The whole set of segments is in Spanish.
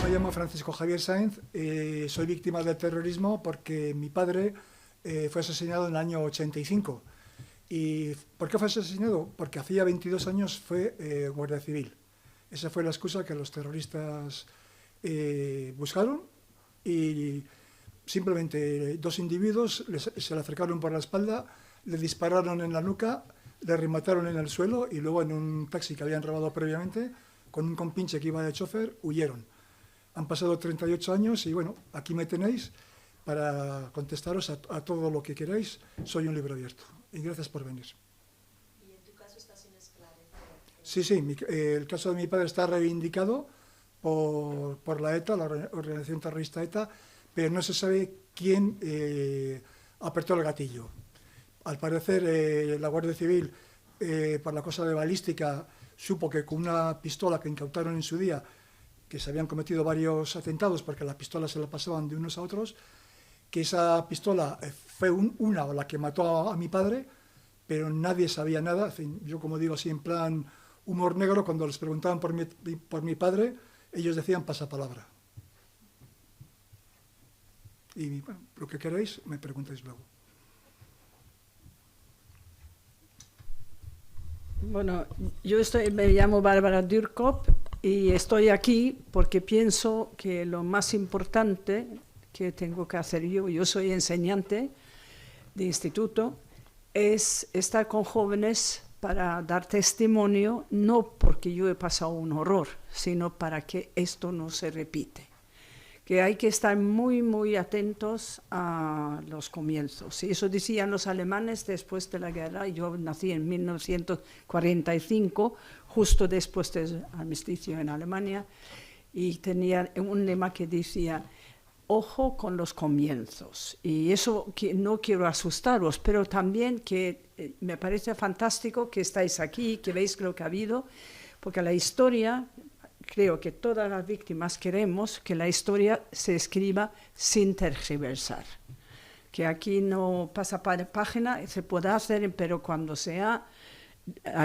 Me llamo Francisco Javier Sáenz, soy víctima del terrorismo porque mi padre fue asesinado en el año 85. ¿Y por qué fue asesinado? Porque hacía 22 años fue guardia civil. Esa fue la excusa que los terroristas buscaron y simplemente dos individuos se le acercaron por la espalda, le dispararon en la nuca, le remataron en el suelo y luego en un taxi que habían robado previamente, con un compinche que iba de chofer, huyeron. Han pasado 38 años y bueno, aquí me tenéis para contestaros a todo lo que queráis. Soy un libro abierto y gracias por venir. ¿Y en tu caso está sin esclarecer? Sí, el caso de mi padre está reivindicado por la ETA, la organización terrorista ETA, pero no se sabe quién apretó el gatillo. Al parecer, la Guardia Civil, por la cosa de balística, supo que con una pistola que incautaron en su día, que se habían cometido varios atentados porque las pistolas se la pasaban de unos a otros, que esa pistola fue una la que mató a mi padre, pero nadie sabía nada. En fin, yo, como digo así en plan humor negro, cuando les preguntaban por mi padre, ellos decían pasapalabra. Y bueno, lo que queráis me preguntáis luego. Bueno, me llamo Bárbara Dürkop y estoy aquí porque pienso que lo más importante que tengo que hacer yo soy enseñante de instituto, es estar con jóvenes para dar testimonio, no porque yo he pasado un horror, sino para que esto no se repite. Que hay que estar muy, muy atentos a los comienzos. Y eso decían los alemanes después de la guerra. Yo nací en 1945, justo después del armisticio en Alemania, y tenía un lema que decía, ojo con los comienzos. Y eso no quiero asustaros, pero también que me parece fantástico que estáis aquí, que veis lo que ha habido, porque la historia... Creo que todas las víctimas queremos que la historia se escriba sin tergiversar. Que aquí no pasa página, se puede hacer, pero cuando se ha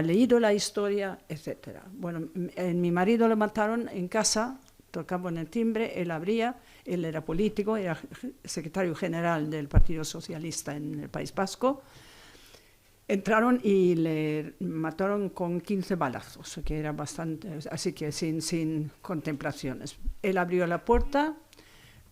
leído la historia, etc. Bueno, mi marido lo mataron en casa, tocaba en el timbre, él abría, él era político, era secretario general del Partido Socialista en el País Vasco. Entraron y le mataron con 15 balazos, que era bastante, así que sin contemplaciones. Él abrió la puerta,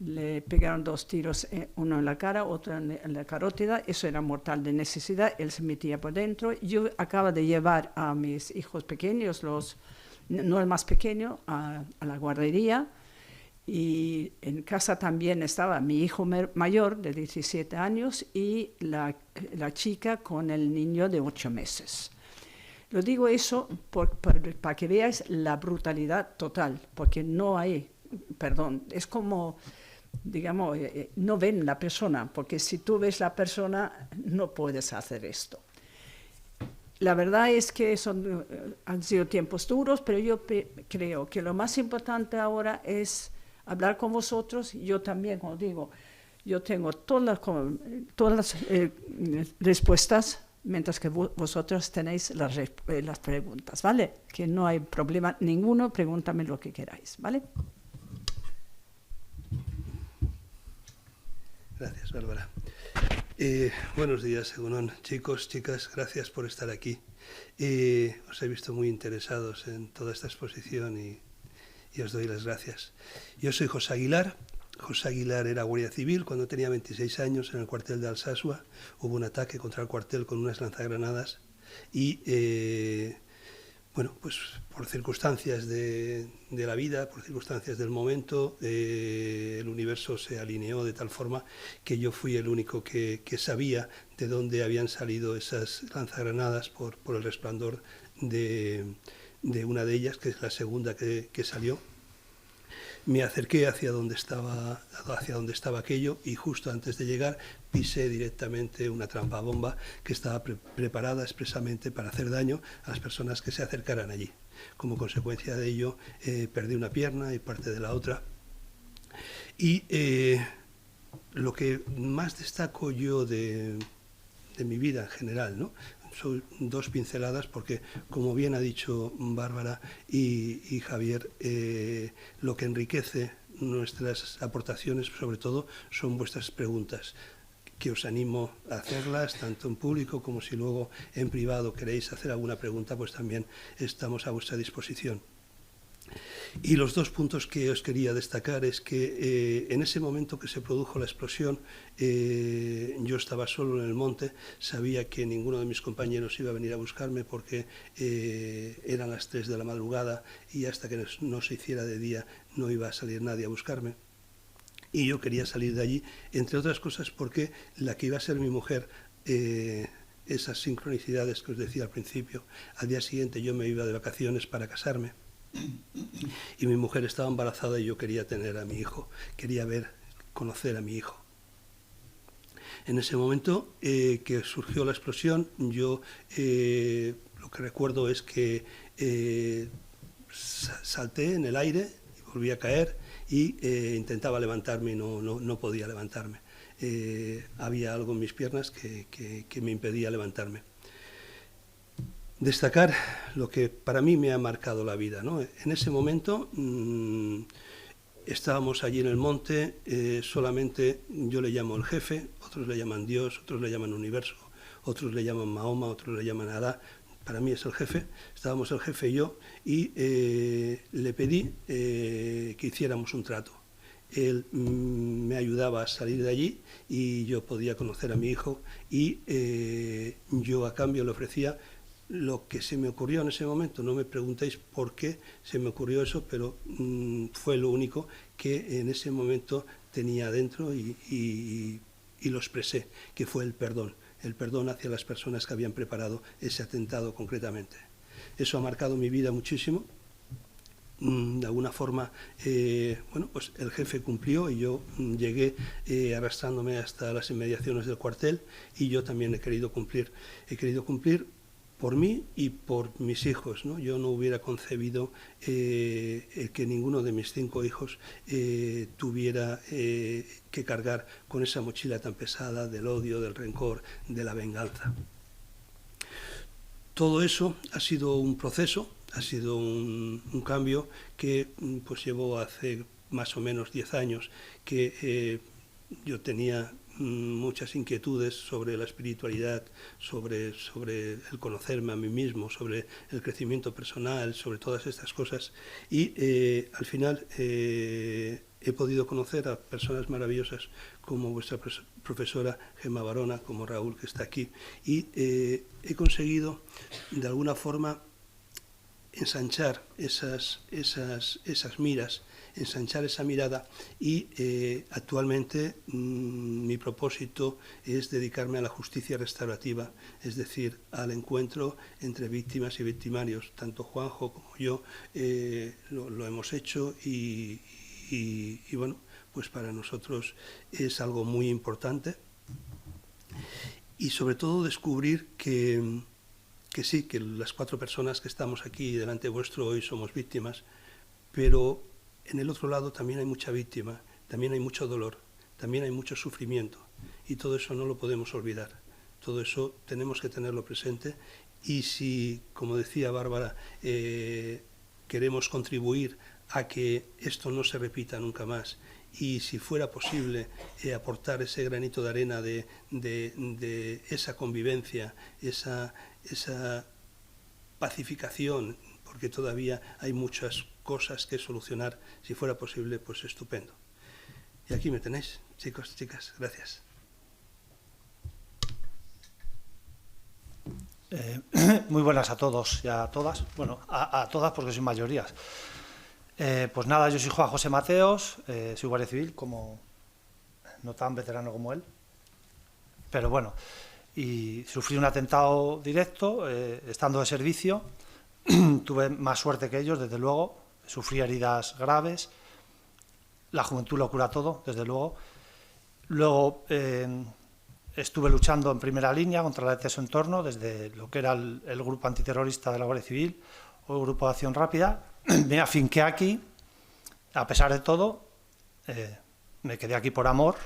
le pegaron 2 tiros, uno en la cara, otro en la carótida, eso era mortal de necesidad, él se metía por dentro. Yo acabo de llevar a mis hijos pequeños, no el más pequeño, a la guardería, y en casa también estaba mi hijo mayor de 17 años y la chica con el niño de 8 meses. Lo digo eso para que veáis la brutalidad total, porque no hay, perdón, es como, digamos, no ven la persona, porque si tú ves la persona no puedes hacer esto. La verdad es que han sido tiempos duros, pero yo creo que lo más importante ahora es hablar con vosotros. Yo también, como digo, yo tengo todas las respuestas, mientras que vosotros tenéis las preguntas, ¿vale? Que no hay problema ninguno, pregúntame lo que queráis, ¿vale? Gracias, Bárbara. Buenos días, Egunon. Chicos, chicas, gracias por estar aquí. Os he visto muy interesados en toda esta exposición y os doy las gracias. Yo soy José Aguilar. José Aguilar era guardia civil cuando tenía 26 años en el cuartel de Alsasua. Hubo un ataque contra el cuartel con unas lanzagranadas y, bueno, pues por circunstancias de la vida, por circunstancias del momento, el universo se alineó de tal forma que yo fui el único que sabía de dónde habían salido esas lanzagranadas por el resplandor de una de ellas, que es la segunda que salió. Me acerqué hacia donde estaba aquello y justo antes de llegar pisé directamente una trampa bomba que estaba preparada expresamente para hacer daño a las personas que se acercaran allí. Como consecuencia de ello perdí una pierna y parte de la otra. Y lo que más destaco yo de mi vida en general, ¿no? Son 2 pinceladas porque, como bien ha dicho Bárbara y Javier, lo que enriquece nuestras aportaciones, sobre todo, son vuestras preguntas, que os animo a hacerlas, tanto en público como si luego en privado queréis hacer alguna pregunta, pues también estamos a vuestra disposición. Y los dos puntos que os quería destacar es que en ese momento que se produjo la explosión, yo estaba solo en el monte, sabía que ninguno de mis compañeros iba a venir a buscarme porque eran las 3 de la madrugada y hasta que no se hiciera de día no iba a salir nadie a buscarme. Y yo quería salir de allí, entre otras cosas porque la que iba a ser mi mujer, esas sincronicidades que os decía al principio, al día siguiente yo me iba de vacaciones para casarme y mi mujer estaba embarazada y yo quería tener a mi hijo, quería conocer a mi hijo. En ese momento que surgió la explosión, yo lo que recuerdo es que salté en el aire y volví a caer y intentaba levantarme y no podía levantarme. Había algo en mis piernas que me impedía levantarme. Destacar lo que para mí me ha marcado la vida, ¿no? En ese momento estábamos allí en el monte, solamente yo le llamo el jefe, otros le llaman Dios, otros le llaman universo, otros le llaman Mahoma, otros le llaman Alá. Para mí es el jefe, estábamos el jefe y yo, y le pedí que hiciéramos un trato. Él me ayudaba a salir de allí y yo podía conocer a mi hijo y yo a cambio le ofrecía lo que se me ocurrió en ese momento. No me preguntéis por qué se me ocurrió eso, pero fue lo único que en ese momento tenía dentro y lo expresé, que fue el perdón hacia las personas que habían preparado ese atentado concretamente. Eso ha marcado mi vida muchísimo. De alguna forma, bueno, pues el jefe cumplió y yo llegué arrastrándome hasta las inmediaciones del cuartel y yo también he querido cumplir por mí y por mis hijos, ¿no? Yo no hubiera concebido que ninguno de mis 5 hijos tuviera que cargar con esa mochila tan pesada del odio, del rencor, de la venganza. Todo eso ha sido un proceso, ha sido un cambio que pues llevó hace más o menos 10 años que yo tenía muchas inquietudes sobre la espiritualidad, sobre el conocerme a mí mismo, sobre el crecimiento personal, sobre todas estas cosas y al final he podido conocer a personas maravillosas como vuestra profesora Gemma Barona, como Raúl que está aquí y he conseguido de alguna forma ensanchar esas miras, ensanchar esa mirada y actualmente mi propósito es dedicarme a la justicia restaurativa, es decir, al encuentro entre víctimas y victimarios. Tanto Juanjo como yo lo hemos hecho y bueno, pues para nosotros es algo muy importante y sobre todo descubrir que sí, que las 4 personas que estamos aquí delante vuestro hoy somos víctimas, pero en el otro lado también hay mucha víctima, también hay mucho dolor, también hay mucho sufrimiento y todo eso no lo podemos olvidar, todo eso tenemos que tenerlo presente y si, como decía Bárbara, queremos contribuir a que esto no se repita nunca más y si fuera posible aportar ese granito de arena de esa convivencia, esa pacificación, porque todavía hay muchas cosas que solucionar, si fuera posible, pues estupendo. Y aquí me tenéis, chicos, chicas, gracias. Muy buenas a todos y a todas, bueno, a todas porque soy mayorías. Pues nada, yo soy Juan José Mateos, soy guardia civil, como no tan veterano como él, pero bueno, y sufrí un atentado directo estando de servicio, tuve más suerte que ellos, desde luego, sufrí heridas graves, la juventud lo cura todo, desde luego. Luego estuve luchando en primera línea contra la ETA de su entorno, desde lo que era el grupo antiterrorista de la Guardia Civil o el grupo de acción rápida. Me afinqué aquí, a pesar de todo, me quedé aquí por amor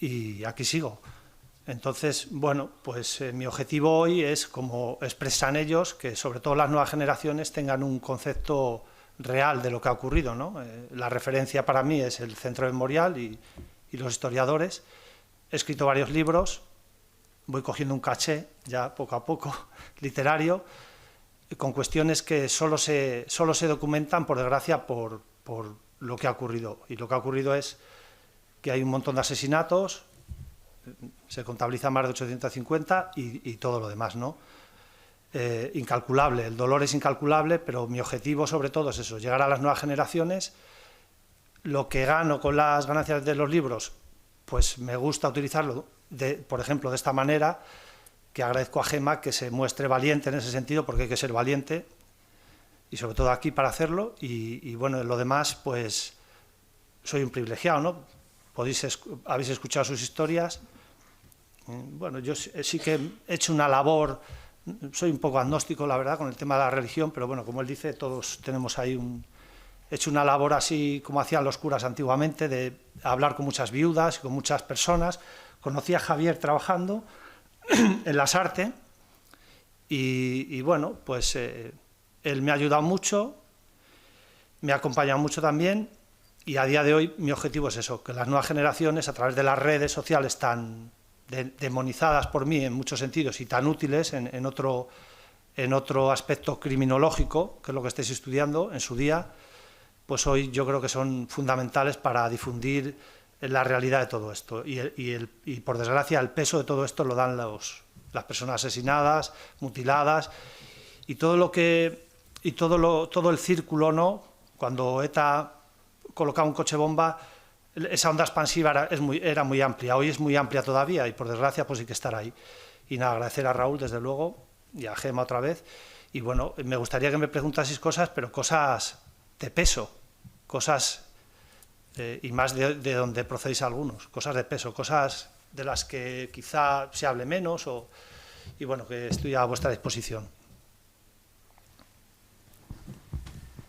y aquí sigo. Entonces, bueno, pues mi objetivo hoy es, como expresan ellos, que sobre todo las nuevas generaciones tengan un concepto real de lo que ha ocurrido, ¿no? La referencia para mí es el Centro Memorial y los historiadores. He escrito varios libros, voy cogiendo un caché ya poco a poco, literario, con cuestiones que solo se documentan, por desgracia, por lo que ha ocurrido. Y lo que ha ocurrido es que hay un montón de asesinatos, se contabilizan más de 850 y todo lo demás, ¿no? Incalculable, el dolor es incalculable, pero mi objetivo sobre todo es eso, llegar a las nuevas generaciones. Lo que gano con las ganancias de los libros, pues me gusta utilizarlo, por ejemplo, de esta manera, que agradezco a Gemma que se muestre valiente en ese sentido, porque hay que ser valiente, y sobre todo aquí para hacerlo, y bueno, lo demás, pues soy un privilegiado, ¿no? Habéis escuchado sus historias. Bueno, yo sí que he hecho una labor, soy un poco agnóstico, la verdad, con el tema de la religión, pero bueno, como él dice, todos tenemos ahí he hecho una labor así como hacían los curas antiguamente, de hablar con muchas viudas, con muchas personas. Conocí a Javier trabajando en las artes y bueno, pues él me ha ayudado mucho, me ha acompañado mucho también, y a día de hoy mi objetivo es eso, que las nuevas generaciones, a través de las redes sociales tan demonizadas por mí en muchos sentidos y tan útiles en otro aspecto criminológico, que es lo que estáis estudiando en su día, pues hoy yo creo que son fundamentales para difundir la realidad de todo esto. Y por desgracia el peso de todo esto lo dan las personas asesinadas, mutiladas, y todo el círculo, ¿no? Cuando ETA colocaba un coche bomba, esa onda expansiva era muy amplia. Hoy es muy amplia todavía y por desgracia pues hay que estar ahí. Y nada, agradecer a Raúl desde luego y a Gemma otra vez. Y bueno, me gustaría que me preguntaseis cosas, pero cosas de peso, cosas, y más de donde procedéis algunos, cosas de peso, cosas de las que quizá se hable menos, y bueno, que estoy a vuestra disposición.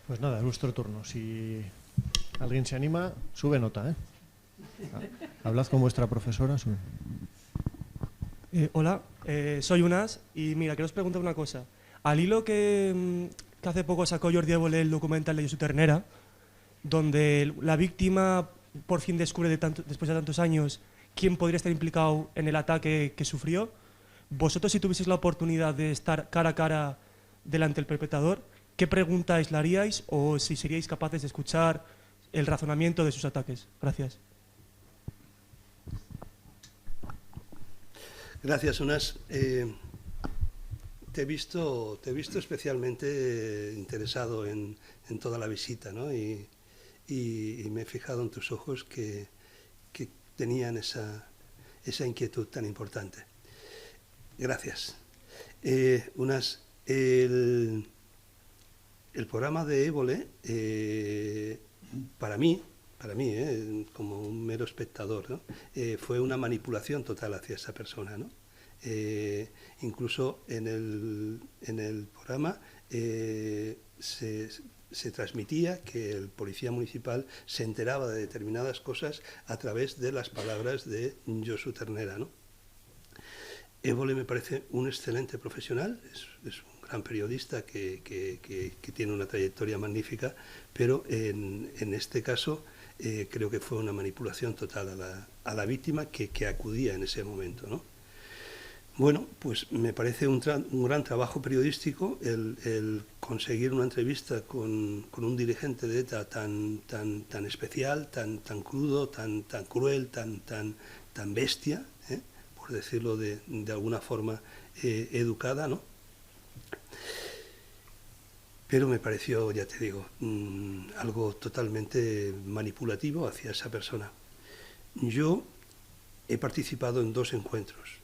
Pues nada, es vuestro turno. Si alguien se anima, sube nota, ¿eh? Hablad con vuestra profesora. Sube. Hola, soy Unas y mira, quiero os preguntar una cosa. Al hilo que hace poco sacó Jordi Évole el documental de Josu Ternera, donde la víctima por fin descubre después de tantos años quién podría estar implicado en el ataque que sufrió, vosotros si tuvieseis la oportunidad de estar cara a cara delante del perpetrador, ¿qué pregunta aislaríais o si seríais capaces de escuchar el razonamiento de sus ataques? Gracias. Gracias, Unas. Te he visto especialmente interesado en toda la visita, ¿no? Y me he fijado en tus ojos que tenían esa inquietud tan importante. Gracias. Unas, el programa de Évole, para mí, como un mero espectador, ¿no? Fue una manipulación total hacia esa persona, ¿no? Incluso en el programa se transmitía que el policía municipal se enteraba de determinadas cosas a través de las palabras de Josu Ternera, ¿no? Évole me parece un excelente profesional, es un gran periodista que tiene una trayectoria magnífica, pero en este caso creo que fue una manipulación total a la víctima que acudía en ese momento, ¿no? Bueno, pues me parece un gran trabajo periodístico el conseguir una entrevista con un dirigente de ETA tan especial, tan crudo, tan cruel, tan bestia, por decirlo de alguna forma educada, ¿no? Pero me pareció, ya te digo, algo totalmente manipulativo hacia esa persona. Yo he participado en 2 encuentros.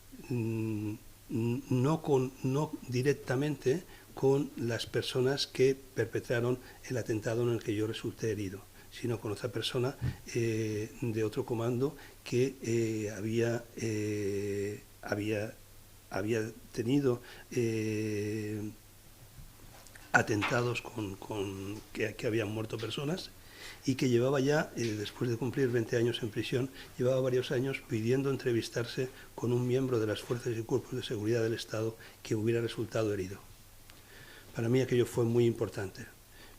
No directamente con las personas que perpetraron el atentado en el que yo resulté herido, sino con otra persona de otro comando que había tenido atentados que habían muerto personas, y que llevaba ya, después de cumplir 20 años en prisión, llevaba varios años pidiendo entrevistarse con un miembro de las fuerzas y cuerpos de seguridad del Estado que hubiera resultado herido. Para mí aquello fue muy importante.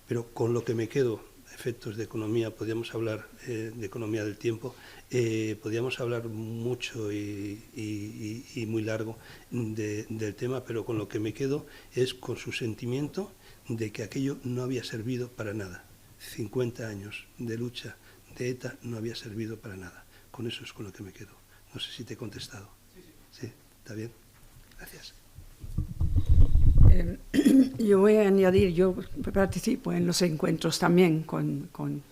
Pero con lo que me quedo, efectos de economía, podríamos hablar de economía del tiempo, podríamos hablar mucho y muy largo del tema, pero con lo que me quedo es con su sentimiento de que aquello no había servido para nada. 50 años de lucha de ETA no había servido para nada. Con eso es con lo que me quedo. No sé si te he contestado. Sí, ¿está bien? Gracias. Yo voy a añadir, yo participo en los encuentros también con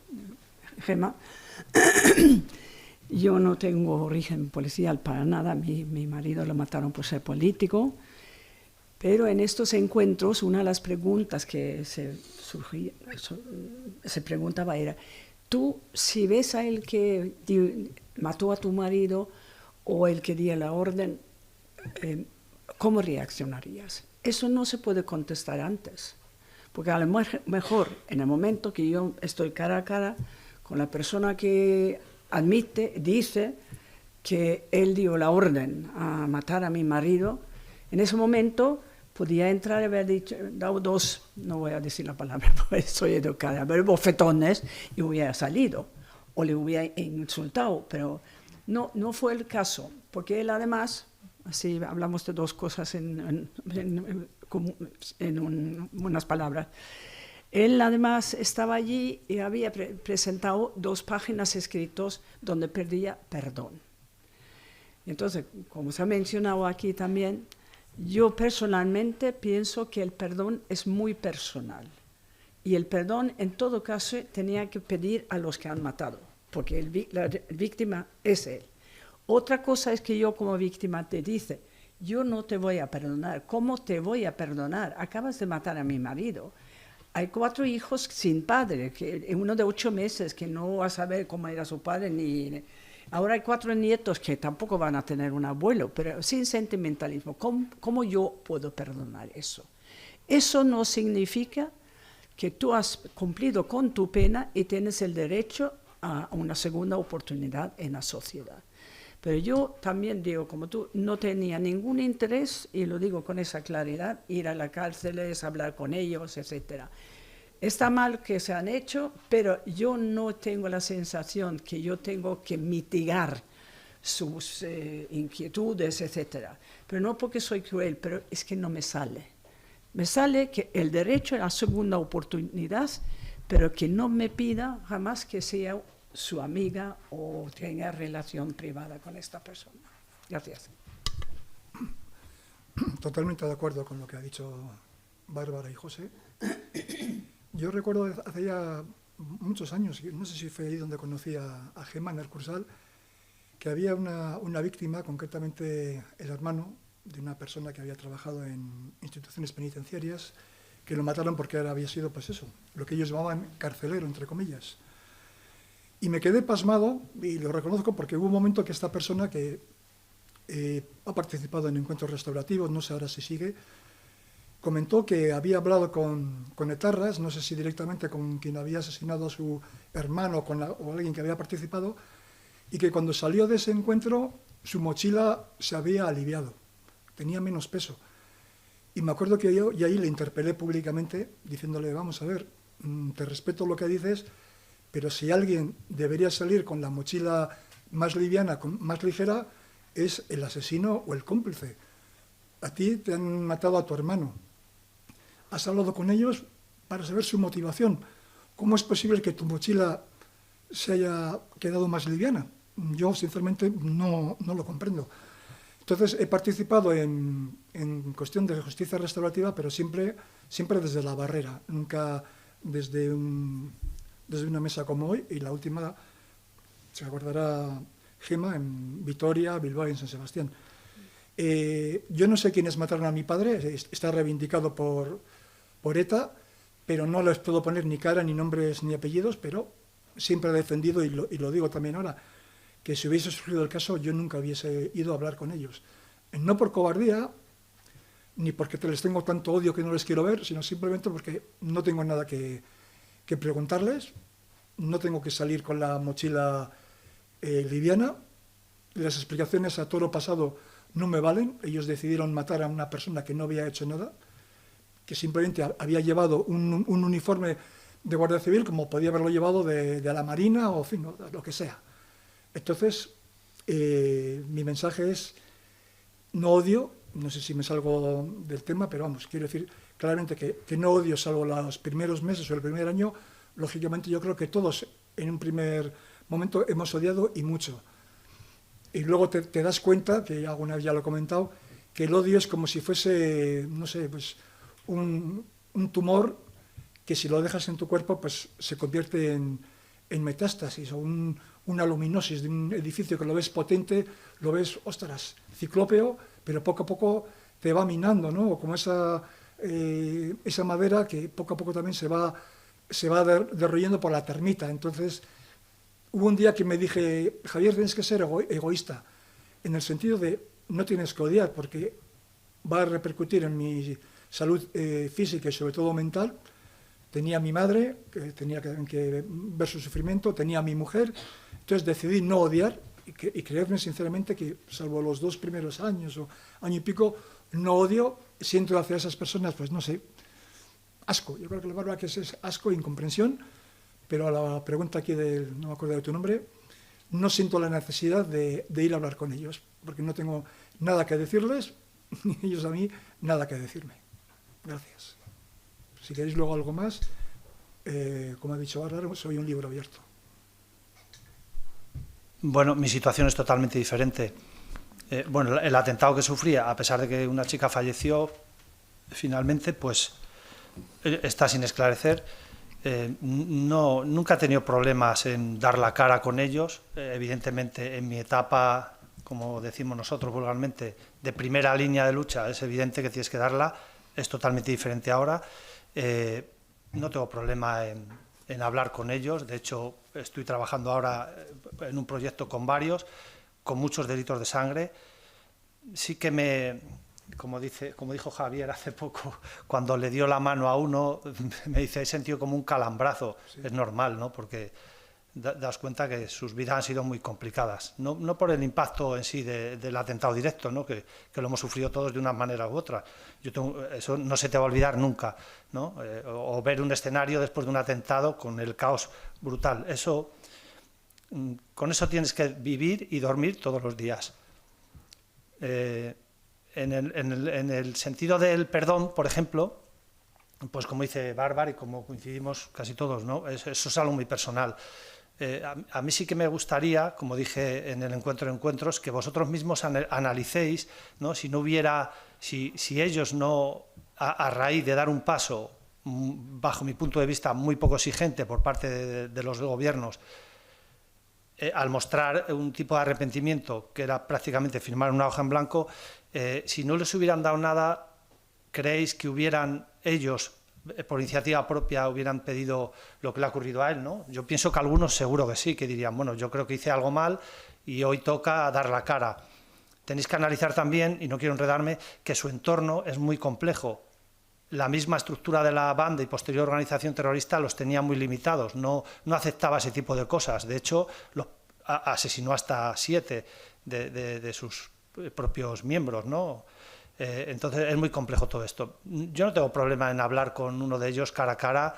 Gemma. Yo no tengo origen policial para nada, mi marido lo mataron por ser político, pero en estos encuentros una de las preguntas que se preguntaba era, tú si ves a el que mató a tu marido o el que dio la orden, ¿cómo reaccionarías? Eso no se puede contestar antes, porque a lo mejor en el momento que yo estoy cara a cara con la persona que dice que él dio la orden a matar a mi marido, en ese momento podía entrar y haber dado dos, no voy a decir la palabra porque soy educada, pero bofetones y hubiera salido, o le hubiera insultado, pero no fue el caso, porque él además... Así hablamos de dos cosas en unas palabras. Él además estaba allí y había presentado 2 páginas escritas donde pedía perdón. Entonces, como se ha mencionado aquí también, yo personalmente pienso que el perdón es muy personal. Y el perdón, en todo caso, tenía que pedir a los que han matado, porque la víctima es él. Otra cosa es que yo como víctima te dice, yo no te voy a perdonar. ¿Cómo te voy a perdonar? Acabas de matar a mi marido. Hay 4 hijos sin padre, uno de 8 meses que no va a saber cómo era su padre. Ahora hay 4 nietos que tampoco van a tener un abuelo, pero sin sentimentalismo. ¿Cómo yo puedo perdonar eso? Eso no significa que tú has cumplido con tu pena y tienes el derecho a una segunda oportunidad en la sociedad. Pero yo también digo, como tú, no tenía ningún interés, y lo digo con esa claridad, ir a las cárceles, hablar con ellos, etc. Está mal que se han hecho, pero yo no tengo la sensación que yo tengo que mitigar sus inquietudes, etc. Pero no porque soy cruel, pero es que no me sale. Me sale que el derecho a la segunda oportunidad, pero que no me pida jamás que sea su amiga o tenga relación privada con esta persona. Gracias. Totalmente de acuerdo con lo que ha dicho Bárbara y José. Yo recuerdo hace ya muchos años, no sé si fue ahí donde conocí a Gemma en el Cursal, que había una víctima, concretamente el hermano de una persona que había trabajado en instituciones penitenciarias, que lo mataron porque había sido, pues eso, lo que ellos llamaban carcelero, entre comillas. Y me quedé pasmado, y lo reconozco porque hubo un momento que esta persona que ha participado en encuentros restaurativos, no sé ahora si sigue, comentó que había hablado con etarras, no sé si directamente con quien había asesinado a su hermano o alguien que había participado, y que cuando salió de ese encuentro su mochila se había aliviado, tenía menos peso. Y me acuerdo que yo y ahí le interpelé públicamente diciéndole, vamos a ver, te respeto lo que dices, pero si alguien debería salir con la mochila más liviana, más ligera, es el asesino o el cómplice. A ti te han matado a tu hermano. Has hablado con ellos para saber su motivación. ¿Cómo es posible que tu mochila se haya quedado más liviana? Yo, sinceramente, no lo comprendo. Entonces, he participado en cuestión de justicia restaurativa, pero siempre desde la barrera, nunca desde una mesa como hoy, y la última, se acordará Gemma, en Vitoria, Bilbao y en San Sebastián. Yo no sé quiénes mataron a mi padre, está reivindicado por ETA, pero no les puedo poner ni cara, ni nombres, ni apellidos, pero siempre he defendido, y lo digo también ahora, que si hubiese surgido el caso, yo nunca hubiese ido a hablar con ellos. No por cobardía, ni porque les tengo tanto odio que no les quiero ver, sino simplemente porque no tengo nada que preguntarles, no tengo que salir con la mochila liviana, las explicaciones a toro pasado no me valen, ellos decidieron matar a una persona que no había hecho nada, que simplemente había llevado un uniforme de Guardia Civil como podía haberlo llevado de la Marina o en fin, ¿no? Lo que sea. Entonces, mi mensaje es, no odio, no sé si me salgo del tema, pero vamos, quiero decir claramente que no odio, salvo los primeros meses o el primer año. Lógicamente yo creo que todos en un primer momento hemos odiado y mucho. Y luego te das cuenta, que alguna vez ya lo he comentado, que el odio es como si fuese, no sé, pues un tumor que si lo dejas en tu cuerpo pues se convierte en metástasis o una luminosis de un edificio que lo ves potente, lo ves, ostras, ciclópeo, pero poco a poco te va minando, ¿no? O como esa madera que poco a poco también se va derruyendo por la termita. Entonces, hubo un día que me dije, Javier, tienes que ser egoísta, en el sentido de no tienes que odiar, porque va a repercutir en mi salud física y sobre todo mental. Tenía a mi madre, que tenía que ver su sufrimiento, tenía a mi mujer, entonces decidí no odiar y creerme sinceramente que, salvo los 2 primeros años o año y pico, no odio, siento hacia esas personas, pues no sé, asco. Yo creo que la palabra que es asco e incomprensión, pero a la pregunta aquí no me acuerdo de tu nombre, no siento la necesidad de ir a hablar con ellos, porque no tengo nada que decirles, ni ellos a mí nada que decirme. Gracias. Si queréis luego algo más, como ha dicho Bárbara, soy un libro abierto. Bueno, mi situación es totalmente diferente. Bueno, el atentado que sufría, a pesar de que una chica falleció, finalmente, pues está sin esclarecer. Nunca he tenido problemas en dar la cara con ellos. Evidentemente, en mi etapa, como decimos nosotros vulgarmente, de primera línea de lucha, es evidente que tienes que darla. Es totalmente diferente ahora. No tengo problema en hablar con ellos. De hecho, estoy trabajando ahora en un proyecto con varios, con muchos delitos de sangre. Sí que como dijo Javier hace poco, cuando le dio la mano a uno, me dice, he sentido como un calambrazo. Sí. Es normal, ¿no? Porque das cuenta que sus vidas han sido muy complicadas. No por el impacto en sí del atentado directo, ¿no? Que lo hemos sufrido todos de una manera u otra. Eso no se te va a olvidar nunca, ¿no? O ver un escenario después de un atentado con el caos brutal. Con eso tienes que vivir y dormir todos los días. En el sentido del perdón, por ejemplo, pues como dice Bárbara y como coincidimos casi todos, ¿no? Eso es algo muy personal. A mí sí que me gustaría, como dije en el encuentro de encuentros, que vosotros mismos analicéis, ¿no? Si ellos no, a raíz de dar un paso, bajo mi punto de vista, muy poco exigente por parte de los gobiernos, al mostrar un tipo de arrepentimiento que era prácticamente firmar una hoja en blanco, si no les hubieran dado nada, ¿creéis que hubieran ellos, por iniciativa propia, hubieran pedido lo que le ha ocurrido a él, ¿no? Yo pienso que algunos seguro que sí, que dirían, bueno, yo creo que hice algo mal y hoy toca dar la cara. Tenéis que analizar también, y no quiero enredarme, que su entorno es muy complejo. La misma estructura de la banda y posterior organización terrorista los tenía muy limitados, no aceptaba ese tipo de cosas. De hecho, asesinó hasta 7 de sus propios miembros, ¿no? Entonces es muy complejo todo esto. Yo no tengo problema en hablar con uno de ellos cara a cara,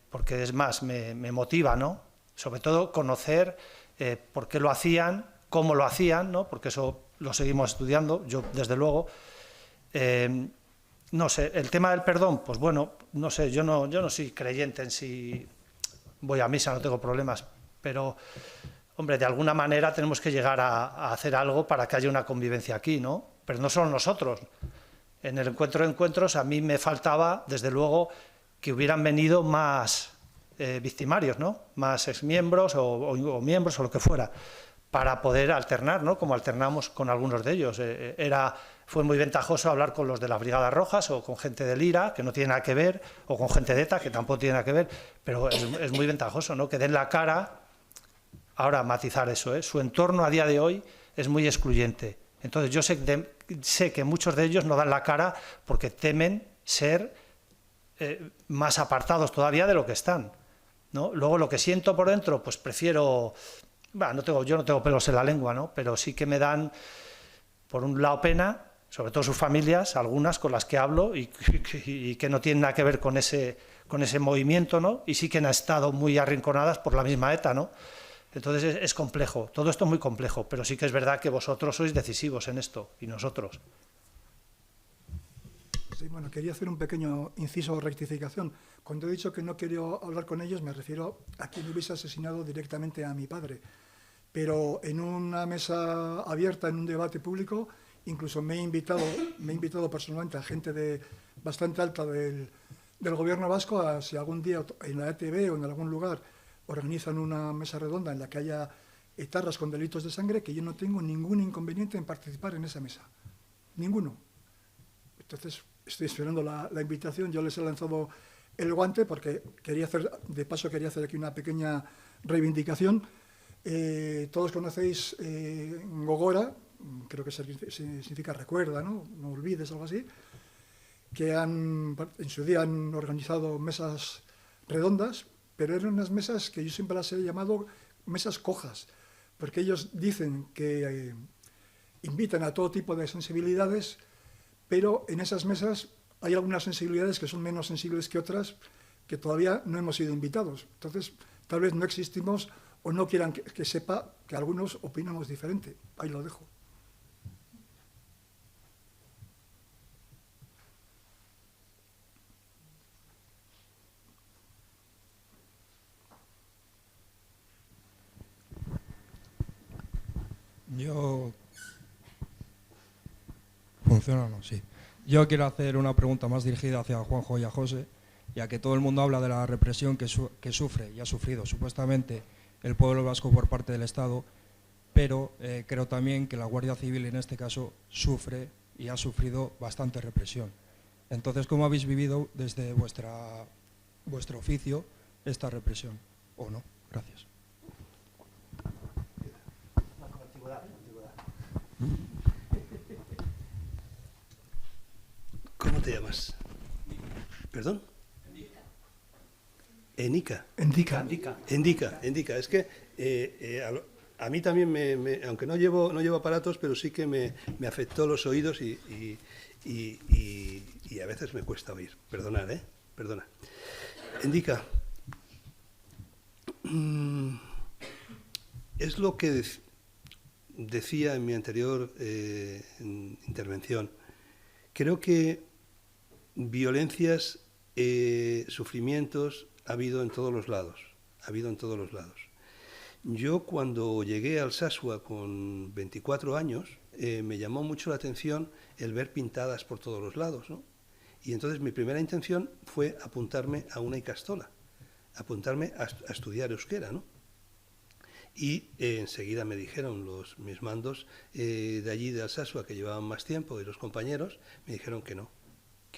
porque es más, me motiva, ¿no? Sobre todo conocer por qué lo hacían, cómo lo hacían, ¿no? Porque eso lo seguimos estudiando, yo desde luego. No sé, el tema del perdón, pues bueno, no sé, yo no soy creyente en sí, voy a misa, no tengo problemas, pero, hombre, de alguna manera tenemos que llegar a hacer algo para que haya una convivencia aquí, ¿no? Pero no solo nosotros. En el encuentro de encuentros a mí me faltaba, desde luego, que hubieran venido más victimarios, ¿no? Más exmiembros o miembros o lo que fuera, para poder alternar, ¿no? Como alternamos con algunos de ellos. Fue muy ventajoso hablar con los de las Brigadas Rojas o con gente del IRA, que no tiene nada que ver, o con gente de ETA, que tampoco tiene nada que ver, pero es muy ventajoso, ¿no? Que den la cara. Ahora, matizar eso, ¿eh? Su entorno a día de hoy es muy excluyente. Entonces, yo sé que muchos de ellos no dan la cara porque temen ser más apartados todavía de lo que están, ¿no? Luego, lo que siento por dentro, pues prefiero... Bueno, yo no tengo pelos en la lengua, ¿no? Pero sí que me dan, por un lado, pena, sobre todo sus familias, algunas con las que hablo y que no tienen nada que ver con ese movimiento, ¿no? Y sí que han estado muy arrinconadas por la misma ETA, ¿no? Entonces es complejo, todo esto es muy complejo, pero sí que es verdad que vosotros sois decisivos en esto, y nosotros. Sí, bueno, quería hacer un pequeño inciso o rectificación. Cuando he dicho que no quiero hablar con ellos, me refiero a quien hubiese asesinado directamente a mi padre. Pero en una mesa abierta, en un debate público, incluso me he invitado personalmente a gente bastante alta del gobierno vasco, a si algún día en la ETV o en algún lugar organizan una mesa redonda en la que haya etarras con delitos de sangre, que yo no tengo ningún inconveniente en participar en esa mesa. Ninguno. Entonces, estoy esperando la invitación. Yo les he lanzado el guante porque quería hacer aquí una pequeña reivindicación. Todos conocéis Gogora, creo que significa recuerda, ¿no? No olvides, algo así, que en su día han organizado mesas redondas, pero eran unas mesas que yo siempre las he llamado mesas cojas, porque ellos dicen que invitan a todo tipo de sensibilidades, pero en esas mesas hay algunas sensibilidades que son menos sensibles que otras, que todavía no hemos sido invitados. Entonces, tal vez no existimos o no quieran que sepa que algunos opinamos diferente. Ahí lo dejo. Funciona o no, sí. Yo quiero hacer una pregunta más dirigida hacia Juanjo y a José, ya que todo el mundo habla de la represión que sufre y ha sufrido supuestamente el pueblo vasco por parte del Estado, pero creo también que la Guardia Civil en este caso sufre y ha sufrido bastante represión. Entonces, ¿cómo habéis vivido desde vuestro oficio esta represión? ¿O no? Gracias. ¿Cómo te llamas? ¿Perdón? Enica. Endica. Es que a mí también, aunque no llevo aparatos, pero sí que me afectó los oídos y a veces me cuesta oír. Perdonad, Perdona. Endica. Es lo que decía en mi anterior intervención. Creo que violencias, sufrimientos ha habido en todos los lados. Yo cuando llegué a Alsasua con 24 años, me llamó mucho la atención el ver pintadas por todos los lados, ¿no? Y entonces mi primera intención fue apuntarme a una ikastola, apuntarme a estudiar euskera, ¿no? Y enseguida me dijeron mis mandos de allí de Alsasua, que llevaban más tiempo, y los compañeros, me dijeron que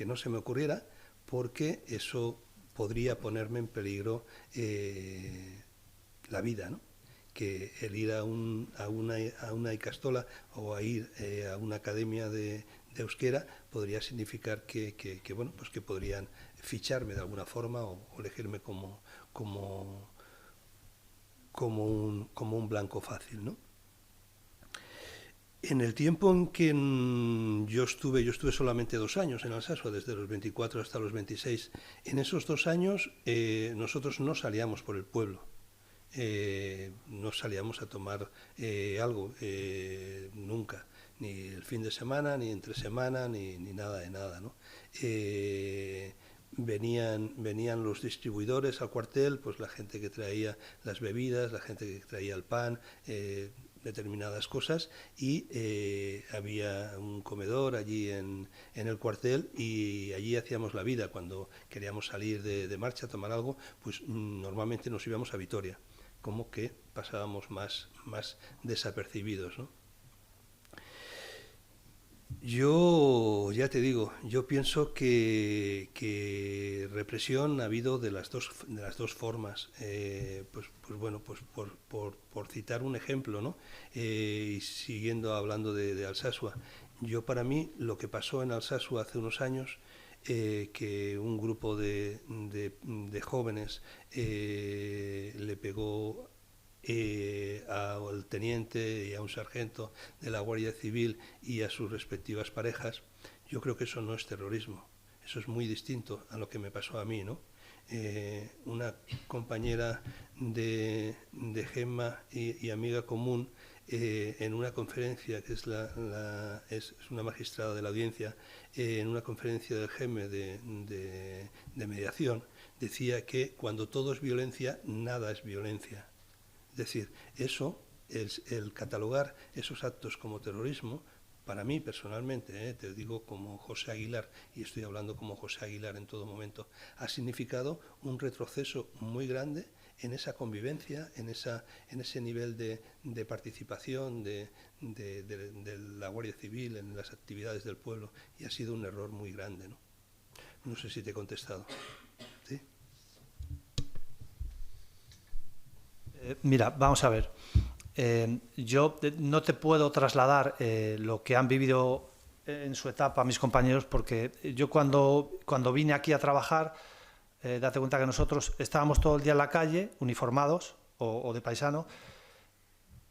no se me ocurriera, porque eso podría ponerme en peligro la vida, ¿no? Que el ir a una ikastola o a ir a una academia de euskera podría significar que podrían ficharme de alguna forma o elegirme como un blanco fácil, ¿no? En el tiempo en que yo estuve solamente 2 años en Alsasua, desde los 24 hasta los 26. En esos 2 años nosotros no salíamos por el pueblo, no salíamos a tomar algo, nunca, ni el fin de semana, ni entre semana, ni nada de nada, ¿no? Venían los distribuidores al cuartel, pues la gente que traía las bebidas, la gente que traía el pan, determinadas cosas, y había un comedor allí en el cuartel, y allí hacíamos la vida. Cuando queríamos salir de marcha a tomar algo, pues normalmente nos íbamos a Vitoria, como que pasábamos más desapercibidos, ¿no? Yo, ya te digo, yo pienso que represión ha habido de las dos formas. Por citar un ejemplo, ¿no? Y siguiendo hablando de Alsasua, para mí lo que pasó en Alsasua hace unos años, que un grupo de jóvenes le pegó al teniente y a un sargento de la Guardia Civil y a sus respectivas parejas, yo creo que eso no es terrorismo. Eso es muy distinto a lo que me pasó a mí, ¿no? Una compañera de Gemma y amiga común, en una conferencia, que es una magistrada de la audiencia, en una conferencia del GEME de mediación, decía que cuando todo es violencia, nada es violencia. Es decir, eso, el catalogar esos actos como terrorismo, para mí personalmente, te digo como José Aguilar, y estoy hablando como José Aguilar en todo momento, ha significado un retroceso muy grande en esa convivencia, en ese nivel de participación de la Guardia Civil en las actividades del pueblo, y ha sido un error muy grande, ¿no? No sé si te he contestado. ¿Sí? Mira, vamos a ver. Yo no te puedo trasladar lo que han vivido en su etapa mis compañeros, porque yo cuando vine aquí a trabajar, date cuenta que nosotros estábamos todo el día en la calle, uniformados o de paisano,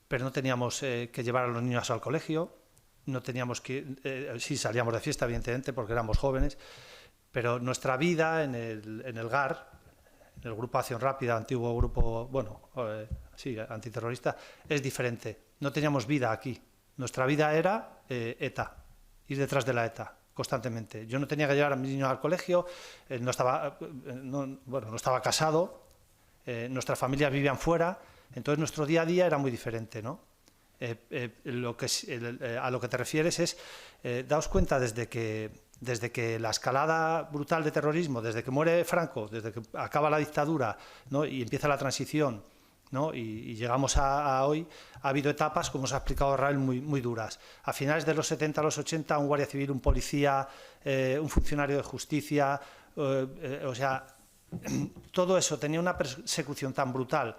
pero no teníamos que llevar a los niños al colegio, no teníamos que... sí, salíamos de fiesta, evidentemente, porque éramos jóvenes, pero nuestra vida en el GAR, en el Grupo Acción Rápida, antiguo grupo, bueno, sí, antiterrorista, es diferente. No teníamos vida aquí. Nuestra vida era ETA, ir detrás de la ETA constantemente. Yo no tenía que llevar a mis niños al colegio, no estaba casado, nuestras familias vivían fuera, entonces nuestro día a día era muy diferente, ¿no? A lo que te refieres es, daos cuenta desde que la escalada brutal de terrorismo, desde que muere Franco, desde que acaba la dictadura, ¿no?, y empieza la transición, ¿no?, y llegamos a hoy, ha habido etapas, como os ha explicado Raúl, muy duras. A finales de los 70, a los 80, un guardia civil, un policía, un funcionario de justicia, o sea, todo eso tenía una persecución tan brutal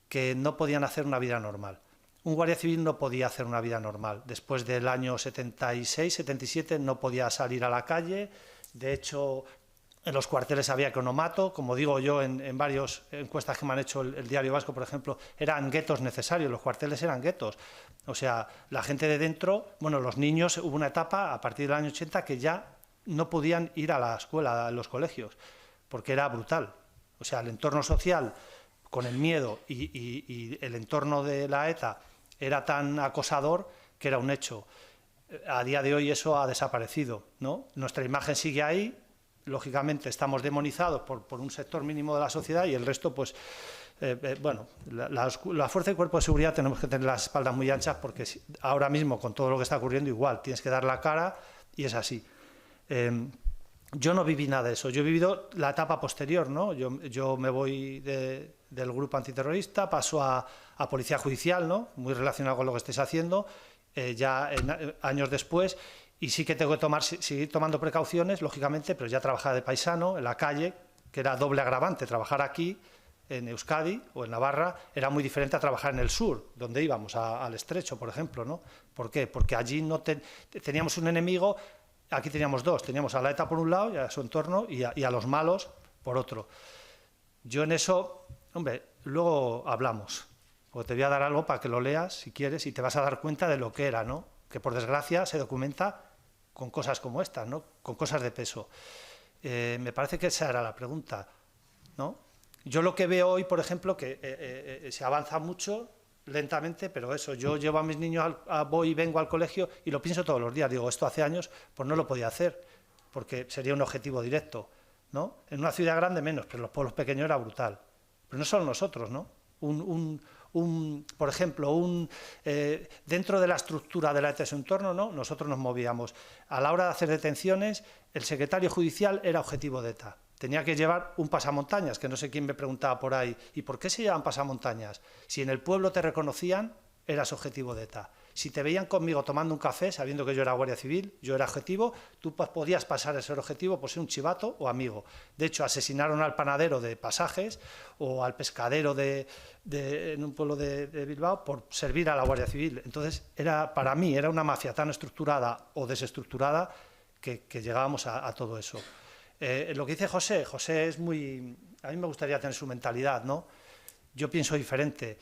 que no podían hacer una vida normal. Un guardia civil no podía hacer una vida normal. Después del año 76, 77 no podía salir a la calle. De hecho, en los cuarteles había cronomato. Como digo yo en varias encuestas que me han hecho el Diario Vasco, por ejemplo, eran guetos necesarios, los cuarteles eran guetos. O sea, la gente de dentro, bueno, los niños, hubo una etapa a partir del año 80 que ya no podían ir a la escuela, a los colegios, porque era brutal. O sea, el entorno social, con el miedo y el entorno de la ETA, era tan acosador que era un hecho. A día de hoy eso ha desaparecido, ¿no? Nuestra imagen sigue ahí, lógicamente estamos demonizados por un sector mínimo de la sociedad y el resto, pues, bueno, la fuerza y cuerpo de seguridad tenemos que tener las espaldas muy anchas porque ahora mismo, con todo lo que está ocurriendo, igual, tienes que dar la cara y es así. Yo no viví nada de eso, yo he vivido la etapa posterior, ¿no? Yo me voy del grupo antiterrorista, paso a policía judicial, ¿no?, muy relacionado con lo que estáis haciendo, años después, y sí que tengo que seguir tomando precauciones, lógicamente, pero ya trabajaba de paisano, en la calle, que era doble agravante. Trabajar aquí, en Euskadi o en Navarra, era muy diferente a trabajar en el sur, donde íbamos, al Estrecho, por ejemplo, ¿no? ¿Por qué? Porque allí teníamos un enemigo. Aquí teníamos dos, teníamos a la ETA por un lado y a su entorno y a los malos por otro. Yo en eso, hombre, luego hablamos, porque te voy a dar algo para que lo leas si quieres y te vas a dar cuenta de lo que era, ¿no? Que por desgracia se documenta con cosas como estas, ¿no?, con cosas de peso. Me parece que esa era la pregunta, ¿no? Yo lo que veo hoy, por ejemplo, que se avanza mucho, lentamente, pero eso, yo llevo a mis niños, voy y vengo al colegio y lo pienso todos los días. Digo, esto hace años pues no lo podía hacer, porque sería un objetivo directo, ¿no? En una ciudad grande menos, pero en los pueblos pequeños era brutal. Pero no solo nosotros, ¿no? Por ejemplo, dentro de la estructura de la ETA, su entorno, ¿no?, nosotros nos movíamos. A la hora de hacer detenciones, el secretario judicial era objetivo de ETA. Tenía que llevar un pasamontañas, que no sé quién me preguntaba por ahí, ¿y por qué se llevan pasamontañas? Si en el pueblo te reconocían, eras objetivo de ETA. Si te veían conmigo tomando un café, sabiendo que yo era guardia civil, yo era objetivo, tú podías pasar a ser objetivo por ser un chivato o amigo. De hecho, asesinaron al panadero de Pasajes o al pescadero en un pueblo de Bilbao por servir a la Guardia Civil. Entonces, para mí era una mafia tan estructurada o desestructurada que llegábamos a todo eso. Lo que dice José es muy... A mí me gustaría tener su mentalidad, ¿no? Yo pienso diferente.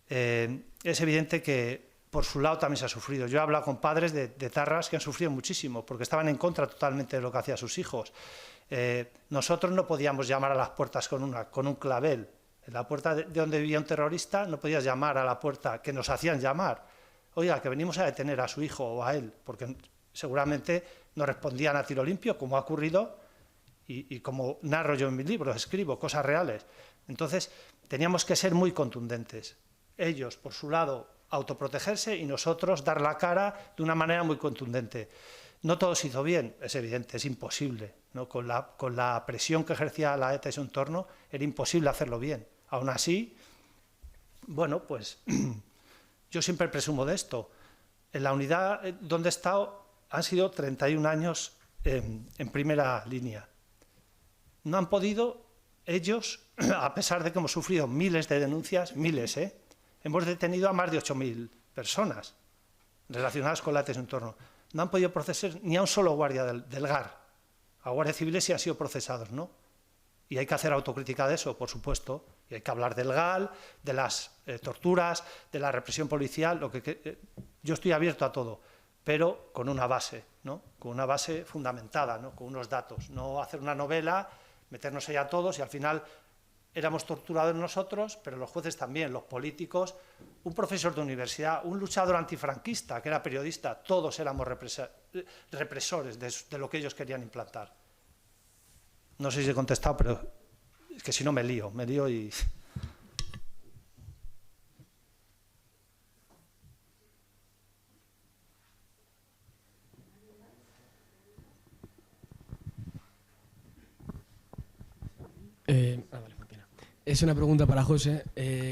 es evidente que por su lado también se ha sufrido. Yo he hablado con padres de etarras que han sufrido muchísimo porque estaban en contra totalmente de lo que hacían sus hijos. Nosotros no podíamos llamar a las puertas con un clavel. En la puerta de donde vivía un terrorista no podías llamar a la puerta que nos hacían llamar. Oiga, que venimos a detener a su hijo o a él, porque seguramente nos respondían a tiro limpio, como ha ocurrido y como narro yo en mis libros, escribo cosas reales. Entonces, teníamos que ser muy contundentes. Ellos, por su lado, autoprotegerse y nosotros dar la cara de una manera muy contundente. No todo se hizo bien, es evidente, es imposible, ¿no? Con la presión que ejercía la ETA en su entorno, era imposible hacerlo bien. Aún así, bueno, pues yo siempre presumo de esto. En la unidad donde he estado han sido 31 años en primera línea. No han podido ellos, a pesar de que hemos sufrido miles de denuncias, miles, hemos detenido a más de 8.000 personas relacionadas con la ETA en su entorno. No han podido procesar ni a un solo guardia del GAR. A guardias civiles sí han sido procesados, ¿no? Y hay que hacer autocrítica de eso, por supuesto. Y hay que hablar del GAL, de las torturas, de la represión policial. Yo estoy abierto a todo, pero con una base, ¿no? Con una base fundamentada, ¿no? Con unos datos. No hacer una novela, meternos ahí a todos y al final éramos torturados nosotros, pero los jueces también, los políticos, un profesor de universidad, un luchador antifranquista que era periodista, todos éramos represores de lo que ellos querían implantar. No sé si he contestado, pero es que si no me lío y... Vale, funciona. Es una pregunta para José.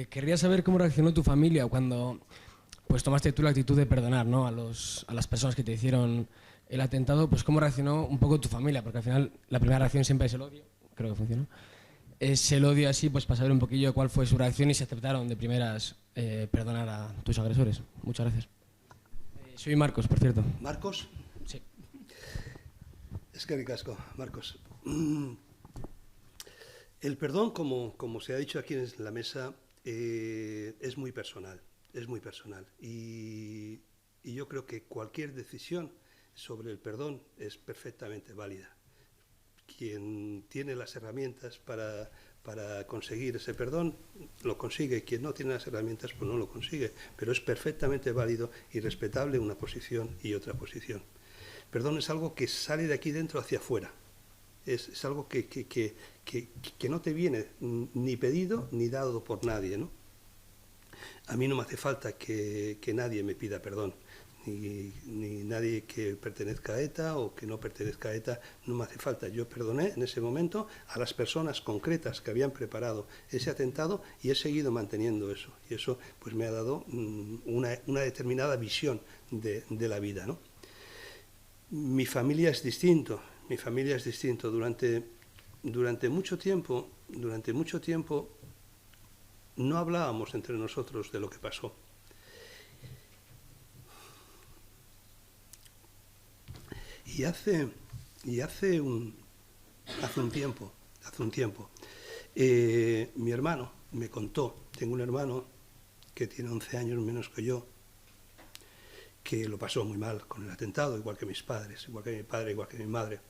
Querría saber cómo reaccionó tu familia cuando pues tomaste tú la actitud de perdonar, ¿no? a las personas que te hicieron el atentado, pues cómo reaccionó un poco tu familia, porque al final la primera reacción siempre es el odio, creo que funcionó. Es el odio así, pues para saber un poquillo cuál fue su reacción y si aceptaron de primeras perdonar a tus agresores. Muchas gracias. Soy Marcos, por cierto. ¿Marcos? Sí. Es que ricasco, Marcos. El perdón, como se ha dicho aquí en la mesa, es muy personal, y yo creo que cualquier decisión sobre el perdón es perfectamente válida. Quien tiene las herramientas para conseguir ese perdón, lo consigue. Quien no tiene las herramientas, pues no lo consigue. Pero es perfectamente válido y respetable una posición y otra posición. Perdón es algo que sale de aquí dentro hacia afuera. Es algo que no te viene ni pedido ni dado por nadie, ¿no? A mí no me hace falta que nadie me pida perdón, ni nadie que pertenezca a ETA o que no pertenezca a ETA, no me hace falta. Yo perdoné en ese momento a las personas concretas que habían preparado ese atentado y he seguido manteniendo eso. Y eso pues me ha dado una determinada visión de la vida, ¿no? Mi familia es distinto. Durante mucho tiempo no hablábamos entre nosotros de lo que pasó. Y hace un tiempo, mi hermano me contó, tengo un hermano que tiene 11 años menos que yo, que lo pasó muy mal con el atentado, igual que mis padres, igual que mi padre, igual que mi madre.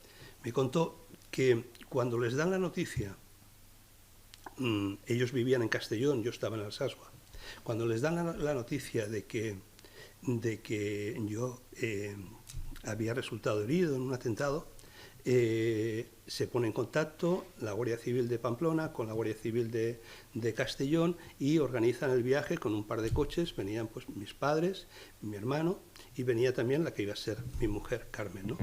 Me contó que cuando les dan la noticia, ellos vivían en Castellón, yo estaba en Alsasua, cuando les dan la noticia de que yo había resultado herido en un atentado, se pone en contacto la Guardia Civil de Pamplona con la Guardia Civil de Castellón y organizan el viaje con un par de coches. Venían pues mis padres, mi hermano y venía también la que iba a ser mi mujer, Carmen, ¿no?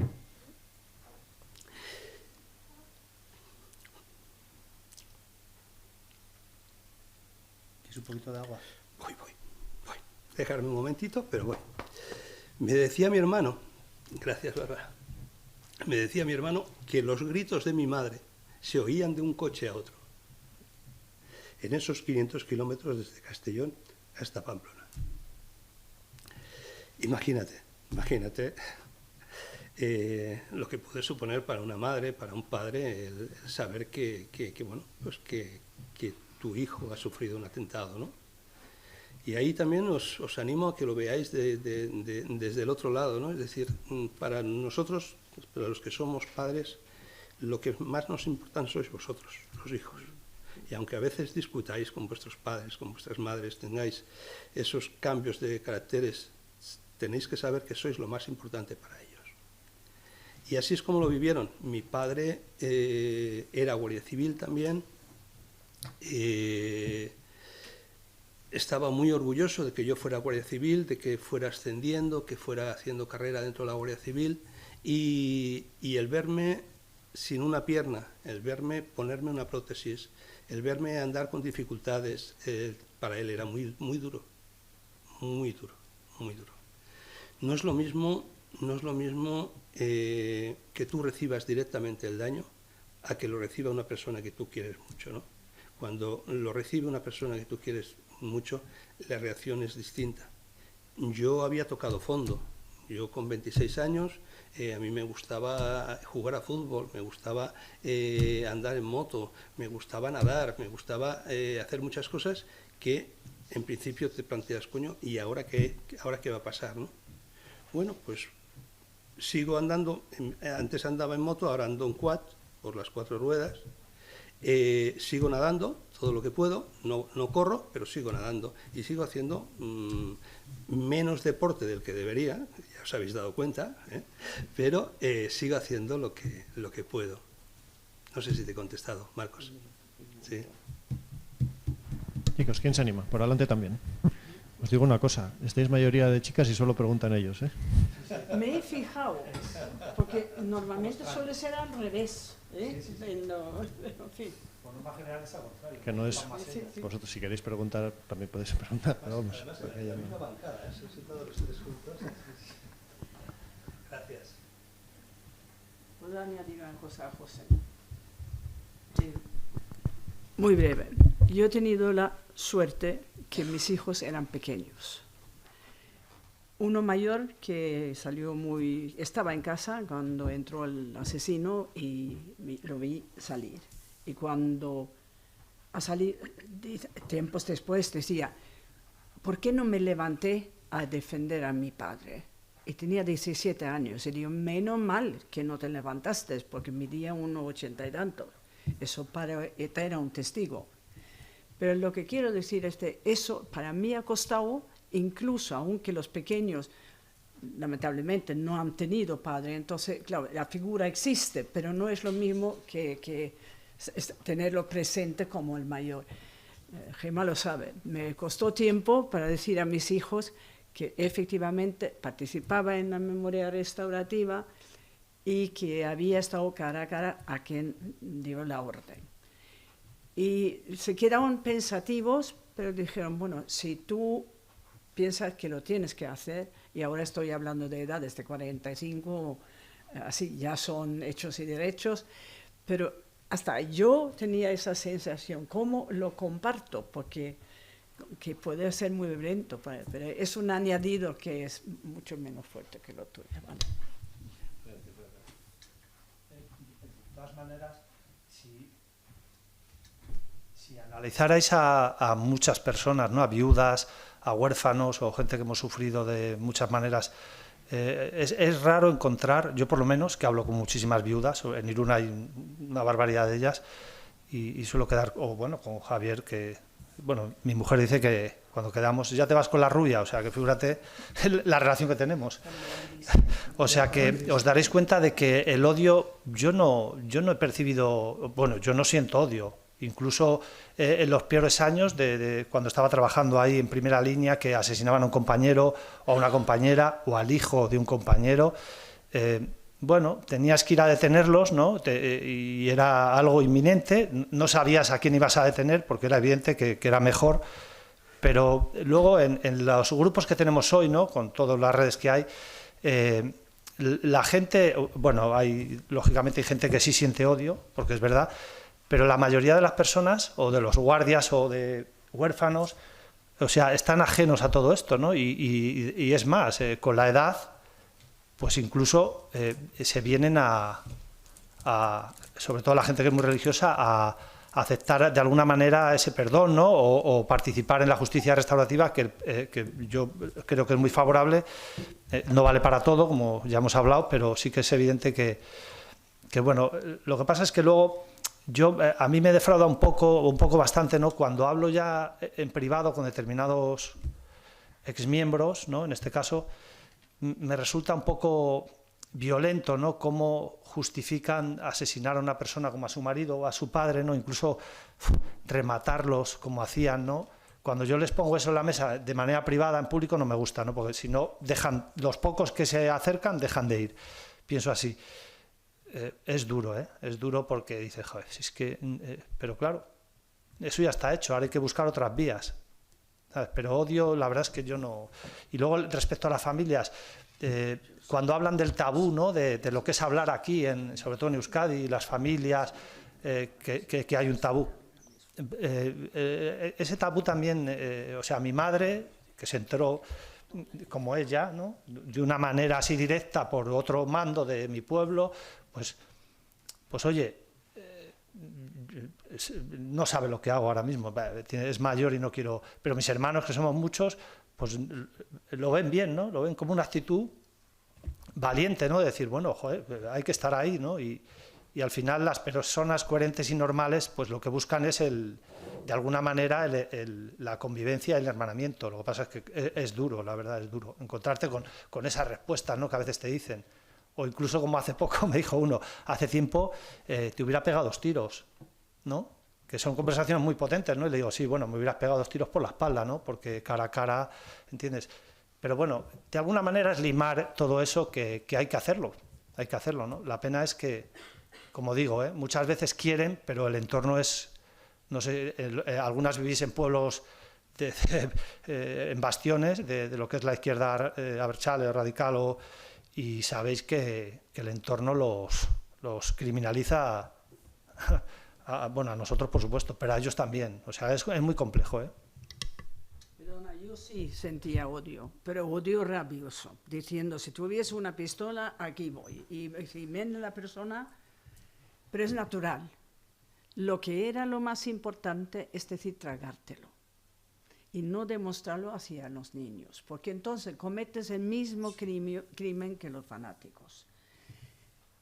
¿Quieres un poquito de agua? Voy. Dejarme un momentito, pero bueno. Me decía mi hermano, gracias Bárbara, me decía mi hermano que los gritos de mi madre se oían de un coche a otro, en esos 500 kilómetros desde Castellón hasta Pamplona. Imagínate lo que puede suponer para una madre, para un padre, el saber que tu hijo ha sufrido un atentado, ¿no? Y ahí también os animo a que lo veáis desde el otro lado, ¿no? Es decir, para nosotros, para los que somos padres, lo que más nos importan sois vosotros, los hijos. Y aunque a veces discutáis con vuestros padres, con vuestras madres, tengáis esos cambios de caracteres, tenéis que saber que sois lo más importante para ellos. Y así es como lo vivieron. Mi padre era guardia civil también. Estaba muy orgulloso de que yo fuera guardia civil, de que fuera ascendiendo, que fuera haciendo carrera dentro de la Guardia Civil, y el verme sin una pierna, el verme ponerme una prótesis, el verme andar con dificultades, para él era muy, muy duro, muy duro, muy duro. No es lo mismo que tú recibas directamente el daño a que lo reciba una persona que tú quieres mucho, ¿no? Cuando lo recibe una persona que tú quieres mucho, la reacción es distinta. Yo había tocado fondo. Yo con 26 años, a mí me gustaba jugar a fútbol, me gustaba andar en moto, me gustaba nadar, me gustaba hacer muchas cosas que en principio te planteas, coño, ¿y ahora qué va a pasar, no? Bueno, pues sigo andando, antes andaba en moto, ahora ando en quad, por las 4 ruedas. Sigo nadando todo lo que puedo, no corro, pero sigo nadando y sigo haciendo menos deporte del que debería, ya os habéis dado cuenta, pero sigo haciendo lo que puedo. No sé si te he contestado, Marcos. Sí. Chicos, ¿quién se anima? Por adelante también. Os digo una cosa, estáis mayoría de chicas y solo preguntan ellos, ¿eh? Me he fijado, porque normalmente suele ser al revés, ¿eh? Sí. En fin. Por norma general es al contrario. Que no es... Vosotros si queréis preguntar, también podéis preguntar, pero vamos. Además, porque hay ya una no. bancada, sentados los tres juntos. Gracias. ¿Puedo añadir una cosa a José? Sí. Muy breve. Yo he tenido la suerte que mis hijos eran pequeños. Uno mayor que estaba en casa cuando entró el asesino y lo vi salir. Y cuando ha salido, tiempos después decía, ¿por qué no me levanté a defender a mi padre? Y tenía 17 años. Y digo, menos mal que no te levantaste, porque midía 1,80 y tanto. Eso para ETA era un testigo. Pero lo que quiero decir es que eso para mí ha costado, incluso aunque los pequeños lamentablemente no han tenido padre, entonces, claro, la figura existe, pero no es lo mismo que tenerlo presente como el mayor. Gemma lo sabe, me costó tiempo para decir a mis hijos que efectivamente participaba en la memoria restaurativa y que había estado cara a cara a quien dio la orden. Y se quedaron pensativos, pero dijeron, bueno, si tú piensas que lo tienes que hacer, y ahora estoy hablando de edades de 45, así ya son hechos y derechos, pero hasta yo tenía esa sensación, ¿cómo lo comparto? Porque que puede ser muy violento, pero es un añadido que es mucho menos fuerte que lo tuyo. ¿Vale? De todas maneras, si analizarais a muchas personas, ¿no? A viudas, a huérfanos o gente que hemos sufrido de muchas maneras, es raro encontrar, yo por lo menos, que hablo con muchísimas viudas, en Irún hay una barbaridad de ellas, y suelo quedar, o bueno, con Javier, que, bueno, mi mujer dice que cuando quedamos, ya te vas con la rubia, o sea, que figúrate la relación que tenemos. O sea, que os daréis cuenta de que el odio, yo no he percibido, bueno, yo no siento odio. Incluso en los peores años, de cuando estaba trabajando ahí en primera línea, que asesinaban a un compañero o a una compañera o al hijo de un compañero, bueno, tenías que ir a detenerlos, ¿no? Y era algo inminente, no sabías a quién ibas a detener porque era evidente que era mejor, pero luego en los grupos que tenemos hoy, ¿no? Con todas las redes que hay, la gente, bueno, lógicamente hay gente que sí siente odio, porque es verdad, pero la mayoría de las personas, o de los guardias o de huérfanos, o sea, están ajenos a todo esto, ¿no? Y es más, con la edad, pues incluso se vienen sobre todo la gente que es muy religiosa, a aceptar de alguna manera ese perdón, ¿no? O participar en la justicia restaurativa, que yo creo que es muy favorable. No vale para todo, como ya hemos hablado, pero sí que es evidente que bueno, lo que pasa es que luego a mí me defrauda un poco bastante, ¿no? Cuando hablo ya en privado con determinados exmiembros, ¿no? En este caso, me resulta un poco violento, ¿no? Cómo justifican asesinar a una persona como a su marido o a su padre, ¿no? Incluso rematarlos como hacían, ¿no? Cuando yo les pongo eso en la mesa de manera privada, en público, no me gusta, ¿no? Porque si no, los pocos que se acercan dejan de ir. Pienso así. Es duro, ¿eh? Es duro porque dices, joder, si es que... pero claro, eso ya está hecho, ahora hay que buscar otras vías, ¿sabes? Pero odio, la verdad es que yo no... Y luego, respecto a las familias, cuando hablan del tabú, ¿no? De lo que es hablar aquí, sobre todo en Euskadi, las familias, que hay un tabú. Ese tabú también, o sea, mi madre, que se enteró como ella, ¿no? De una manera así directa por otro mando de mi pueblo, pues oye, no sabe lo que hago ahora mismo, es mayor y no quiero... Pero mis hermanos, que somos muchos, pues lo ven bien, ¿no? Lo ven como una actitud valiente, ¿no? De decir, bueno, joder, hay que estar ahí, ¿no? Y al final las personas coherentes y normales, pues lo que buscan es de alguna manera la convivencia y el hermanamiento. Lo que pasa es que es duro, la verdad, es duro encontrarte con esas respuestas, ¿no? Que a veces te dicen. O incluso como hace poco me dijo uno, hace tiempo te hubiera pegado 2 tiros, ¿no? Que son conversaciones muy potentes, ¿no? Y le digo, sí, bueno, me hubieras pegado 2 tiros por la espalda, ¿no? Porque cara a cara, ¿entiendes? Pero bueno, de alguna manera es limar todo eso que hay que hacerlo, ¿no? La pena es que, como digo, muchas veces quieren, pero el entorno es, no sé, algunas vivís en pueblos, en bastiones de lo que es la izquierda abertzale, radical, y sabéis que el entorno los criminaliza, bueno, a nosotros por supuesto, pero a ellos también. O sea, es muy complejo, ¿eh? Perdona, yo sí sentía odio, pero odio rabioso, diciendo, si tuviese una pistola, aquí voy. Y si viene la persona, pero es natural. Lo que era lo más importante es decir, tragártelo. Y no demostrarlo hacia los niños, porque entonces cometes el mismo crimen que los fanáticos.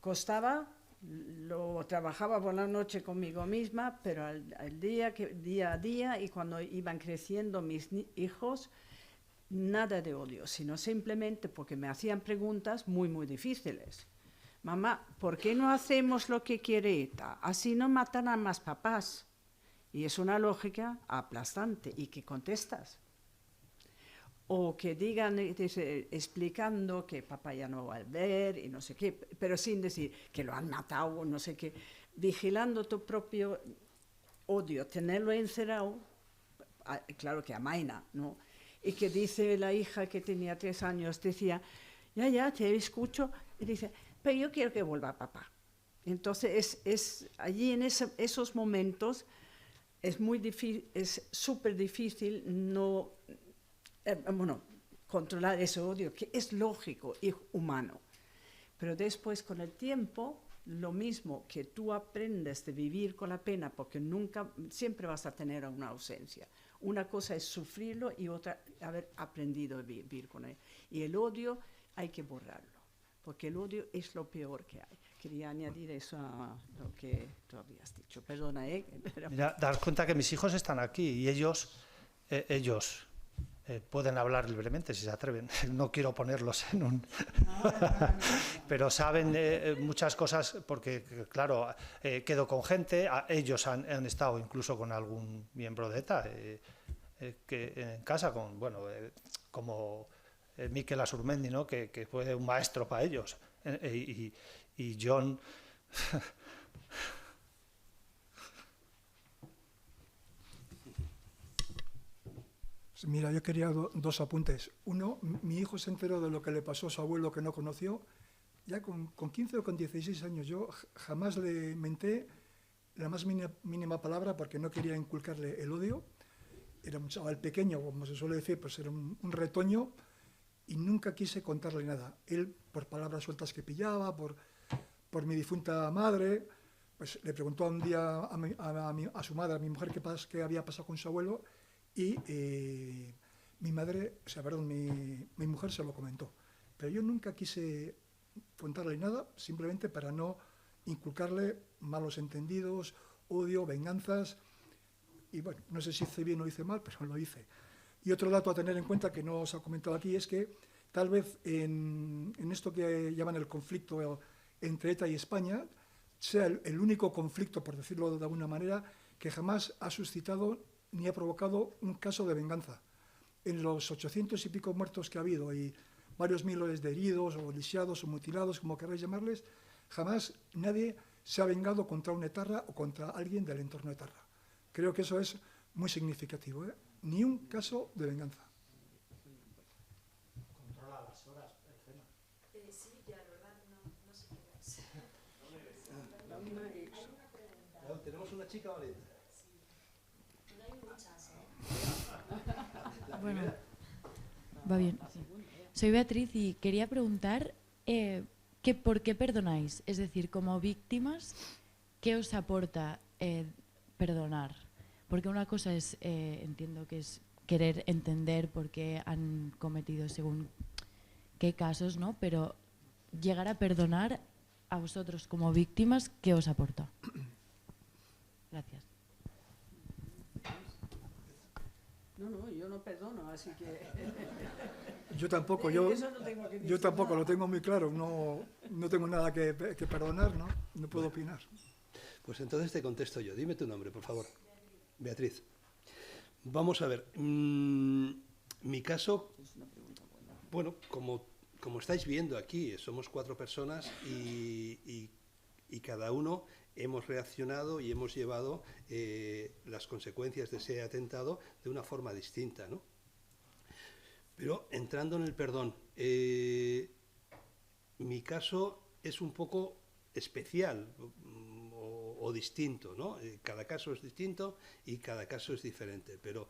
Costaba, lo trabajaba por la noche conmigo misma, pero día a día, y cuando iban creciendo mis hijos, nada de odio, sino simplemente porque me hacían preguntas muy, muy difíciles. Mamá, ¿por qué no hacemos lo que quiere ETA? Así no matan a más papás. Y es una lógica aplastante. ¿Y qué contestas? O que digan, explicando que papá ya no va a ver y no sé qué, pero sin decir que lo han matado o no sé qué. Vigilando tu propio odio, tenerlo encerrado, claro que amaina, ¿no? Y que dice la hija que tenía 3 años, decía, ya, te escucho, y dice, pero yo quiero que vuelva papá. Entonces, allí en esos momentos... Es muy difícil, es súper difícil controlar ese odio, que es lógico y humano. Pero después, con el tiempo, lo mismo que tú aprendes de vivir con la pena, porque siempre vas a tener una ausencia. Una cosa es sufrirlo y otra, haber aprendido a vivir con él. Y el odio hay que borrarlo, porque el odio es lo peor que hay. Quería añadir eso a lo que tú habías dicho. Perdona, Pero... Mira, daros cuenta que mis hijos están aquí y ellos pueden hablar libremente si se atreven. No quiero ponerlos en un... Pero saben muchas cosas porque, claro, quedo con gente, ellos han estado incluso con algún miembro de ETA que en casa, como Mikel Asurmendi, ¿no? que fue un maestro para ellos. Y John... Mira, yo quería 2 apuntes. Uno, mi hijo se enteró de lo que le pasó a su abuelo que no conoció, ya con 15 o con 16 años. Yo jamás le menté la más mínima palabra porque no quería inculcarle el odio. Era un chaval pequeño, como se suele decir, pues era un retoño, y nunca quise contarle nada. Él, por palabras sueltas que pillaba, por mi difunta madre, pues le preguntó un día a su madre, a mi mujer, qué había pasado con su abuelo, y mi madre, o sea, perdón, mi mujer se lo comentó. Pero yo nunca quise contarle nada, simplemente para no inculcarle malos entendidos, odio, venganzas. Y bueno, no sé si hice bien o hice mal, pero lo hice. Y otro dato a tener en cuenta que no os ha comentado aquí es que tal vez en esto que llaman el conflicto entre ETA y España sea el único conflicto, por decirlo de alguna manera, que jamás ha suscitado ni ha provocado un caso de venganza. En los 800 y pico muertos que ha habido y varios miles de heridos o lisiados o mutilados, como queráis llamarles, jamás nadie se ha vengado contra un etarra o contra alguien del entorno etarra. Creo que eso es muy significativo, ¿eh? Ni un caso de venganza. Controla las horas, el tema. Sí, ya, la verdad, no sé qué es. Hay una pregunta. ¿Tenemos una chica valiente? Sí. No hay muchas, Bueno, va bien. Soy Beatriz y quería preguntar ¿por qué perdonáis? Es decir, como víctimas, ¿qué os aporta perdonar? Porque una cosa es, entiendo que es querer entender por qué han cometido según qué casos, ¿no? Pero llegar a perdonar a vosotros como víctimas, ¿qué os aporta? Gracias. No, yo no perdono, así que... Yo tampoco, Eso no tengo que decir yo tampoco nada. lo tengo muy claro, no tengo nada que perdonar, no puedo opinar. Pues entonces te contesto yo. Dime tu nombre, por favor. Beatriz. Vamos a ver. Mi caso, bueno, como estáis viendo aquí, somos 4 personas y cada uno hemos reaccionado y hemos llevado las consecuencias de ese atentado de una forma distinta, ¿no? Pero entrando en el perdón, mi caso es un poco especial o distinto, ¿no? Cada caso es distinto y cada caso es diferente, pero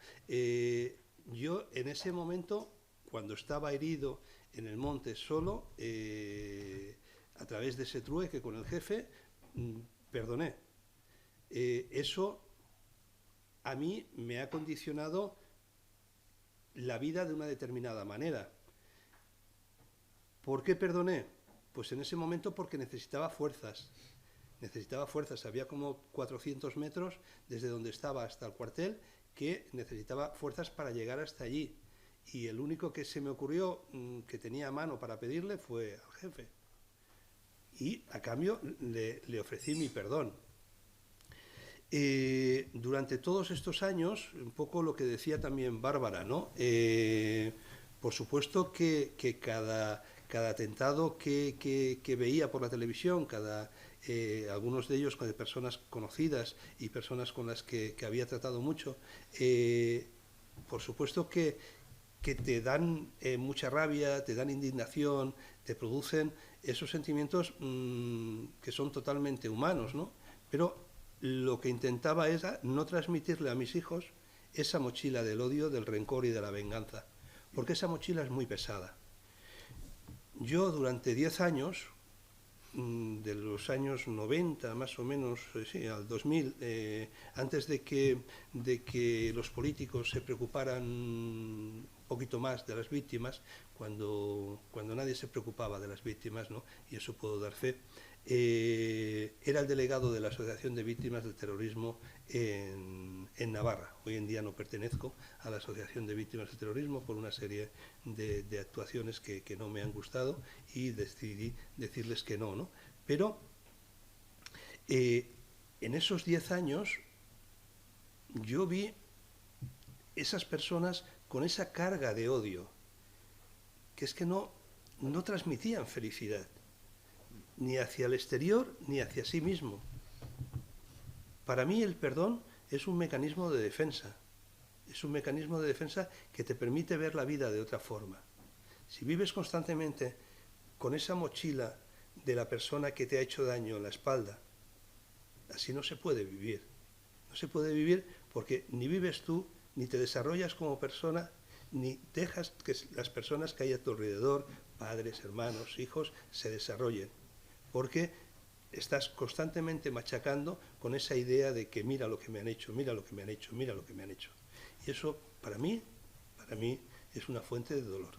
yo en ese momento, cuando estaba herido en el monte solo, a través de ese trueque con el jefe, perdoné. Eso a mí me ha condicionado la vida de una determinada manera. ¿Por qué perdoné? Pues en ese momento porque necesitaba fuerzas. Había como 400 metros desde donde estaba hasta el cuartel que necesitaba fuerzas para llegar hasta allí. Y el único que se me ocurrió que tenía a mano para pedirle fue al jefe. Y a cambio le ofrecí mi perdón. Durante todos estos años, un poco lo que decía también Bárbara, ¿no? Por supuesto que cada atentado que veía por la televisión, algunos de ellos de personas conocidas y personas con las que había tratado mucho, por supuesto que te dan mucha rabia, te dan indignación, te producen esos sentimientos que son totalmente humanos, ¿no? Pero lo que intentaba era no transmitirle a mis hijos esa mochila del odio, del rencor y de la venganza, porque esa mochila es muy pesada. Yo durante 10 años, de los años 90 más o menos, sí, al 2000, antes de que los políticos se preocuparan un poquito más de las víctimas, cuando nadie se preocupaba de las víctimas, ¿no? Y eso puedo dar fe, era el delegado de la Asociación de Víctimas del Terrorismo en Navarra. Hoy en día no pertenezco a la Asociación de Víctimas del Terrorismo por una serie de actuaciones que no me han gustado y decidí decirles que no, ¿no? Pero en esos 10 años yo vi esas personas con esa carga de odio, que es que no transmitían felicidad, ni hacia el exterior ni hacia sí mismo. Para mí el perdón es un mecanismo de defensa, que te permite ver la vida de otra forma. Si vives constantemente con esa mochila de la persona que te ha hecho daño en la espalda, así no se puede vivir. No se puede vivir porque ni vives tú, ni te desarrollas como persona, ni dejas que las personas que hay a tu alrededor, padres, hermanos, hijos, se desarrollen. Porque estás constantemente machacando con esa idea de que mira lo que me han hecho, mira lo que me han hecho, mira lo que me han hecho. Y eso, para mí es una fuente de dolor.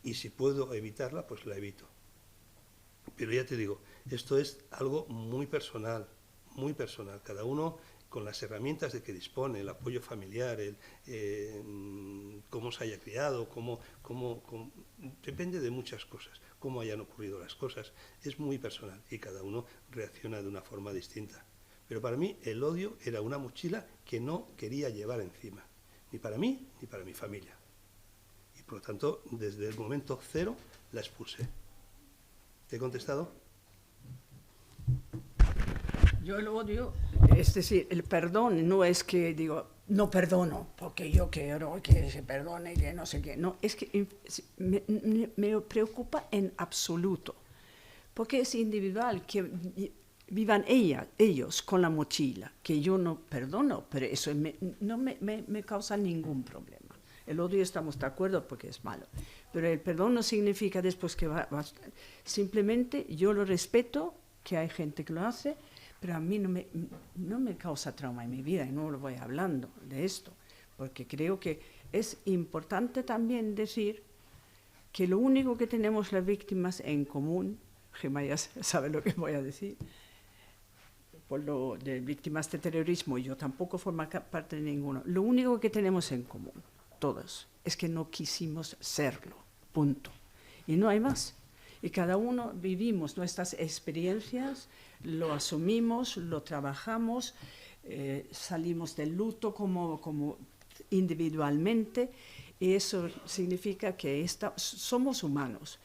Y si puedo evitarla, pues la evito. Pero ya te digo, esto es algo muy personal, cada uno con las herramientas de que dispone, el apoyo familiar, cómo se haya criado, depende de muchas cosas, cómo hayan ocurrido las cosas, es muy personal y cada uno reacciona de una forma distinta. Pero para mí el odio era una mochila que no quería llevar encima, ni para mí ni para mi familia. Y por lo tanto, desde el momento cero la expulsé. ¿Te he contestado? Yo el odio, es decir, el perdón no es que digo, no perdono, porque yo quiero que se perdone, que no sé qué. No, es que me preocupa en absoluto, porque es individual, que vivan ellos con la mochila, que yo no perdono, pero eso no me causa ningún problema. El odio estamos de acuerdo porque es malo, pero el perdón no significa después que simplemente yo lo respeto, que hay gente que lo hace, pero a mí no me causa trauma en mi vida y no lo voy hablando de esto, porque creo que es importante también decir que lo único que tenemos las víctimas en común, Gemma ya sabe lo que voy a decir, por lo de víctimas de terrorismo, yo tampoco formo parte de ninguno, lo único que tenemos en común, todos, es que no quisimos serlo, punto, y no hay más. Y cada uno vivimos nuestras experiencias, lo asumimos, lo trabajamos, salimos del luto como individualmente, y eso significa que somos humanos.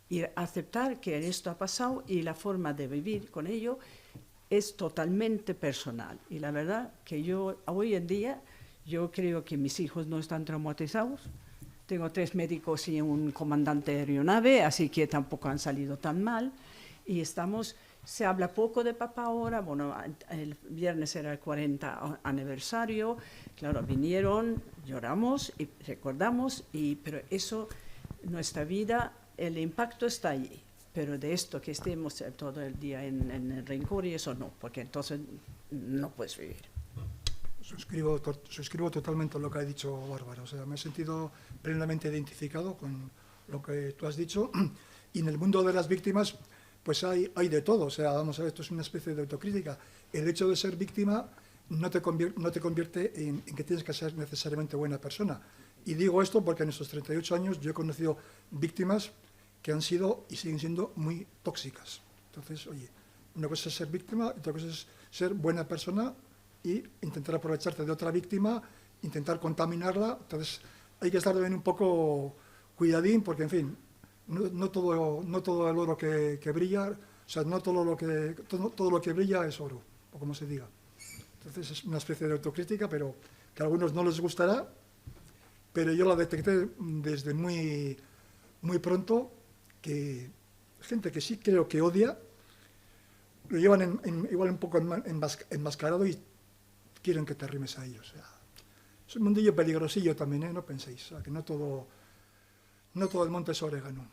Y aceptar que esto ha pasado y la forma de vivir con ello es totalmente personal. Y la verdad que yo hoy en día, yo creo que mis hijos no están traumatizados. Tengo 3 médicos y un comandante de aeronave, así que tampoco han salido tan mal. Y se habla poco de papá ahora. Bueno, el viernes era el 40 aniversario. Claro, vinieron, lloramos y recordamos, pero eso, nuestra vida, el impacto está allí. Pero de esto que estemos todo el día en el rencor y eso no, porque entonces no puedes vivir. Suscribo totalmente lo que ha dicho Bárbara. O sea, me he sentido plenamente identificado con lo que tú has dicho. Y en el mundo de las víctimas, pues hay de todo. O sea, vamos a ver, esto es una especie de autocrítica. El hecho de ser víctima no te convierte en que tienes que ser necesariamente buena persona. Y digo esto porque en estos 38 años yo he conocido víctimas que han sido y siguen siendo muy tóxicas. Entonces, oye, una cosa es ser víctima, otra cosa es ser buena persona y intentar aprovecharte de otra víctima, intentar contaminarla. Entonces hay que estar también un poco cuidadín, porque en fin, no todo el oro que brilla, o sea, no todo lo que brilla es oro, o como se diga. Entonces es una especie de autocrítica, pero que a algunos no les gustará, pero yo la detecté desde muy, muy pronto, que gente que sí creo que odia, lo llevan igual un poco enmascarado y quieren que te arrimes a ellos. O sea, es un mundillo peligrosillo también, no penséis, o sea, que no todo el monte es orégano.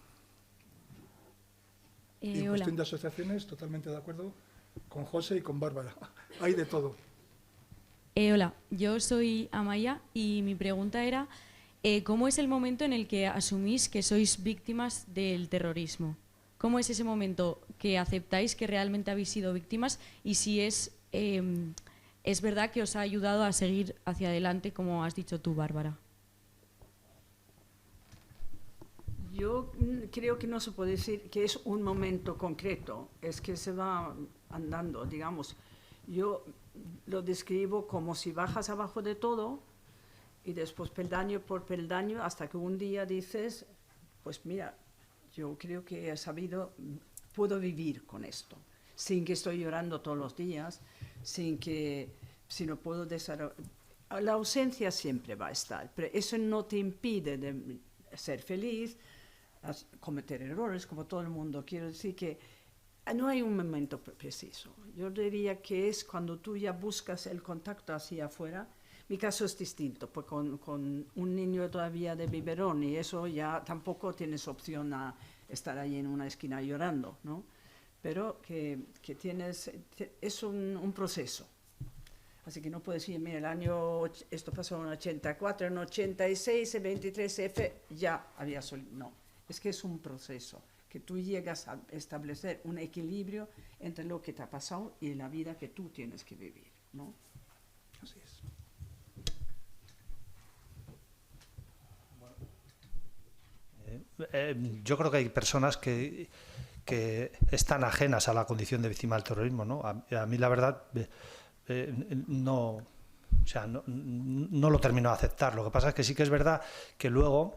Y en cuestión de asociaciones, totalmente de acuerdo con José y con Bárbara. Hay de todo. Hola, yo soy Amaya y mi pregunta era, ¿cómo es el momento en el que asumís que sois víctimas del terrorismo? ¿Cómo es ese momento que aceptáis que realmente habéis sido víctimas y si es verdad que os ha ayudado a seguir hacia adelante, como has dicho tú, Bárbara? Yo creo que no se puede decir que es un momento concreto, es que se va andando, digamos. Yo lo describo como si bajas abajo de todo y después peldaño por peldaño hasta que un día dices, pues mira, yo creo que he sabido, puedo vivir con esto, sin que estoy llorando todos los días, si no puedo desarrollar. La ausencia siempre va a estar, pero eso no te impide de ser feliz, cometer errores como todo el mundo. Quiero decir que no hay un momento preciso. Yo diría que es cuando tú ya buscas el contacto hacia afuera. Mi caso es distinto, pues con un niño todavía de biberón y eso ya tampoco tienes opción a estar ahí en una esquina llorando, ¿no? pero que es un proceso. Así que no puedes decir, mira, esto pasó en 84, en 86, en 23F, ya había no, es que es un proceso, que tú llegas a establecer un equilibrio entre lo que te ha pasado y la vida que tú tienes que vivir, ¿no? Así es. Yo creo que hay personas que están ajenas a la condición de víctima del terrorismo, ¿no? A mí la verdad no lo termino de aceptar. Lo que pasa es que sí que es verdad que luego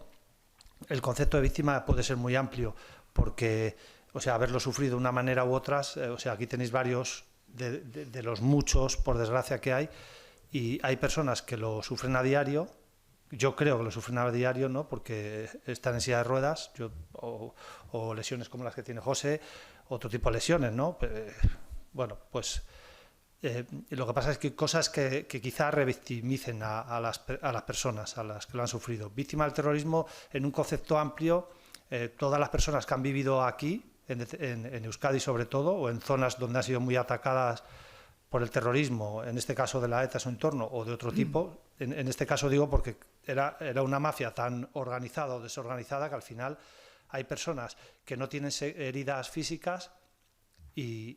el concepto de víctima puede ser muy amplio, porque, o sea, haberlo sufrido de una manera u otras, o sea, aquí tenéis varios de los muchos, por desgracia, que hay, y hay personas que lo sufren a diario. Yo creo que lo sufren a diario, ¿no? Porque están en silla de ruedas, o lesiones como las que tiene José, otro tipo de lesiones, ¿no? Bueno, pues lo que pasa es que hay cosas que quizás revictimicen a las personas, a las que lo han sufrido. Víctima del terrorismo, en un concepto amplio, todas las personas que han vivido aquí, en Euskadi sobre todo, o en zonas donde han sido muy atacadas por el terrorismo, en este caso de la ETA, su entorno, o de otro tipo. En este caso digo porque era una mafia tan organizada o desorganizada que al final hay personas que no tienen heridas físicas y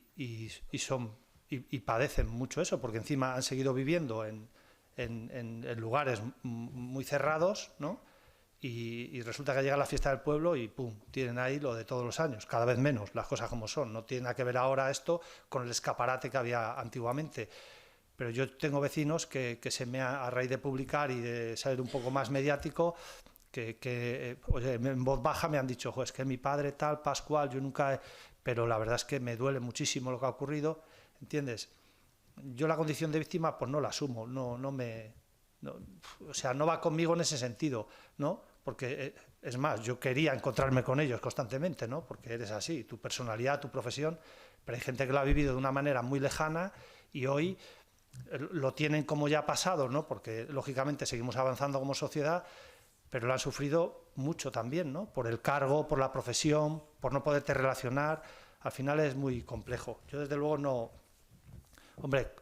padecen mucho eso, porque encima han seguido viviendo en lugares muy cerrados, ¿no? Y resulta que llega la fiesta del pueblo y ¡pum!, tienen ahí lo de todos los años, cada vez menos, las cosas como son. No tiene nada que ver ahora esto con el escaparate que había antiguamente. Pero yo tengo vecinos que a raíz de publicar y de ser un poco más mediático, oye, en voz baja me han dicho, es que mi padre tal, Pascual, yo nunca... Pero la verdad es que me duele muchísimo lo que ha ocurrido, ¿entiendes? Yo la condición de víctima pues no la asumo, o sea, no va conmigo en ese sentido, ¿no? Porque, es más, yo quería encontrarme con ellos constantemente, ¿no? Porque eres así, tu personalidad, tu profesión, pero hay gente que lo ha vivido de una manera muy lejana y hoy lo tienen como ya pasado, ¿no? Porque, lógicamente, seguimos avanzando como sociedad, pero lo han sufrido mucho también, ¿no? Por el cargo, por la profesión, por no poderte relacionar. Al final es muy complejo. Yo, desde luego, no... Hombre,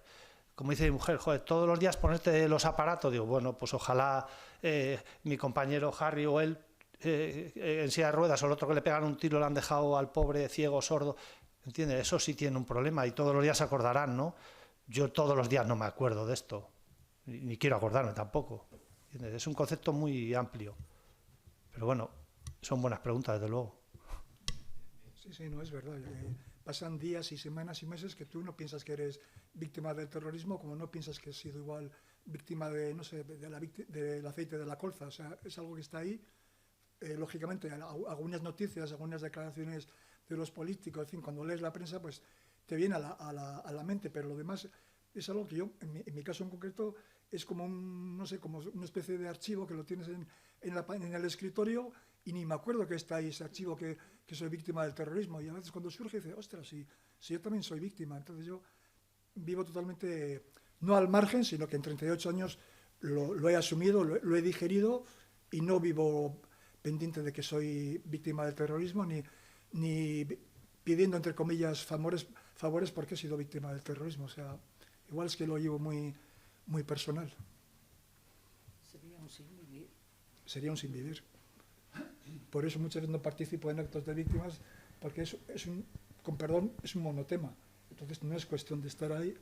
como dice mi mujer, joder, todos los días ponerte los aparatos, digo, bueno, pues ojalá mi compañero Harry o él en silla de ruedas, o el otro que le pegan un tiro, le han dejado al pobre ciego, sordo, ¿entiendes? Eso sí tiene un problema y todos los días se acordarán, ¿no? Yo todos los días no me acuerdo de esto, ni quiero acordarme tampoco, ¿entiendes? Es un concepto muy amplio, pero bueno, son buenas preguntas, desde luego. Sí, no, es verdad. Pasan días y semanas y meses que tú no piensas que eres víctima del terrorismo, como no piensas que has sido igual víctima de, no sé, del aceite de la colza. O sea, es algo que está ahí. Lógicamente, algunas noticias, algunas declaraciones de los políticos, en fin, cuando lees la prensa, pues te viene a la mente, pero lo demás es algo que yo, en mi caso en concreto, es como no sé, como una especie de archivo que lo tienes en el escritorio y ni me acuerdo que está ahí ese archivo que soy víctima del terrorismo. Y a veces cuando surge dice, ostras, si yo también soy víctima. Entonces yo vivo totalmente, no al margen, sino que en 38 años lo he asumido, lo he digerido y no vivo pendiente de que soy víctima del terrorismo ni pidiendo, entre comillas, favores porque he sido víctima del terrorismo. O sea, igual es que lo llevo muy, muy personal. Sería un sinvivir. Sería un sinvivir. Por eso muchas veces no participo en actos de víctimas, porque con perdón, es un monotema. Entonces no es cuestión de estar ahí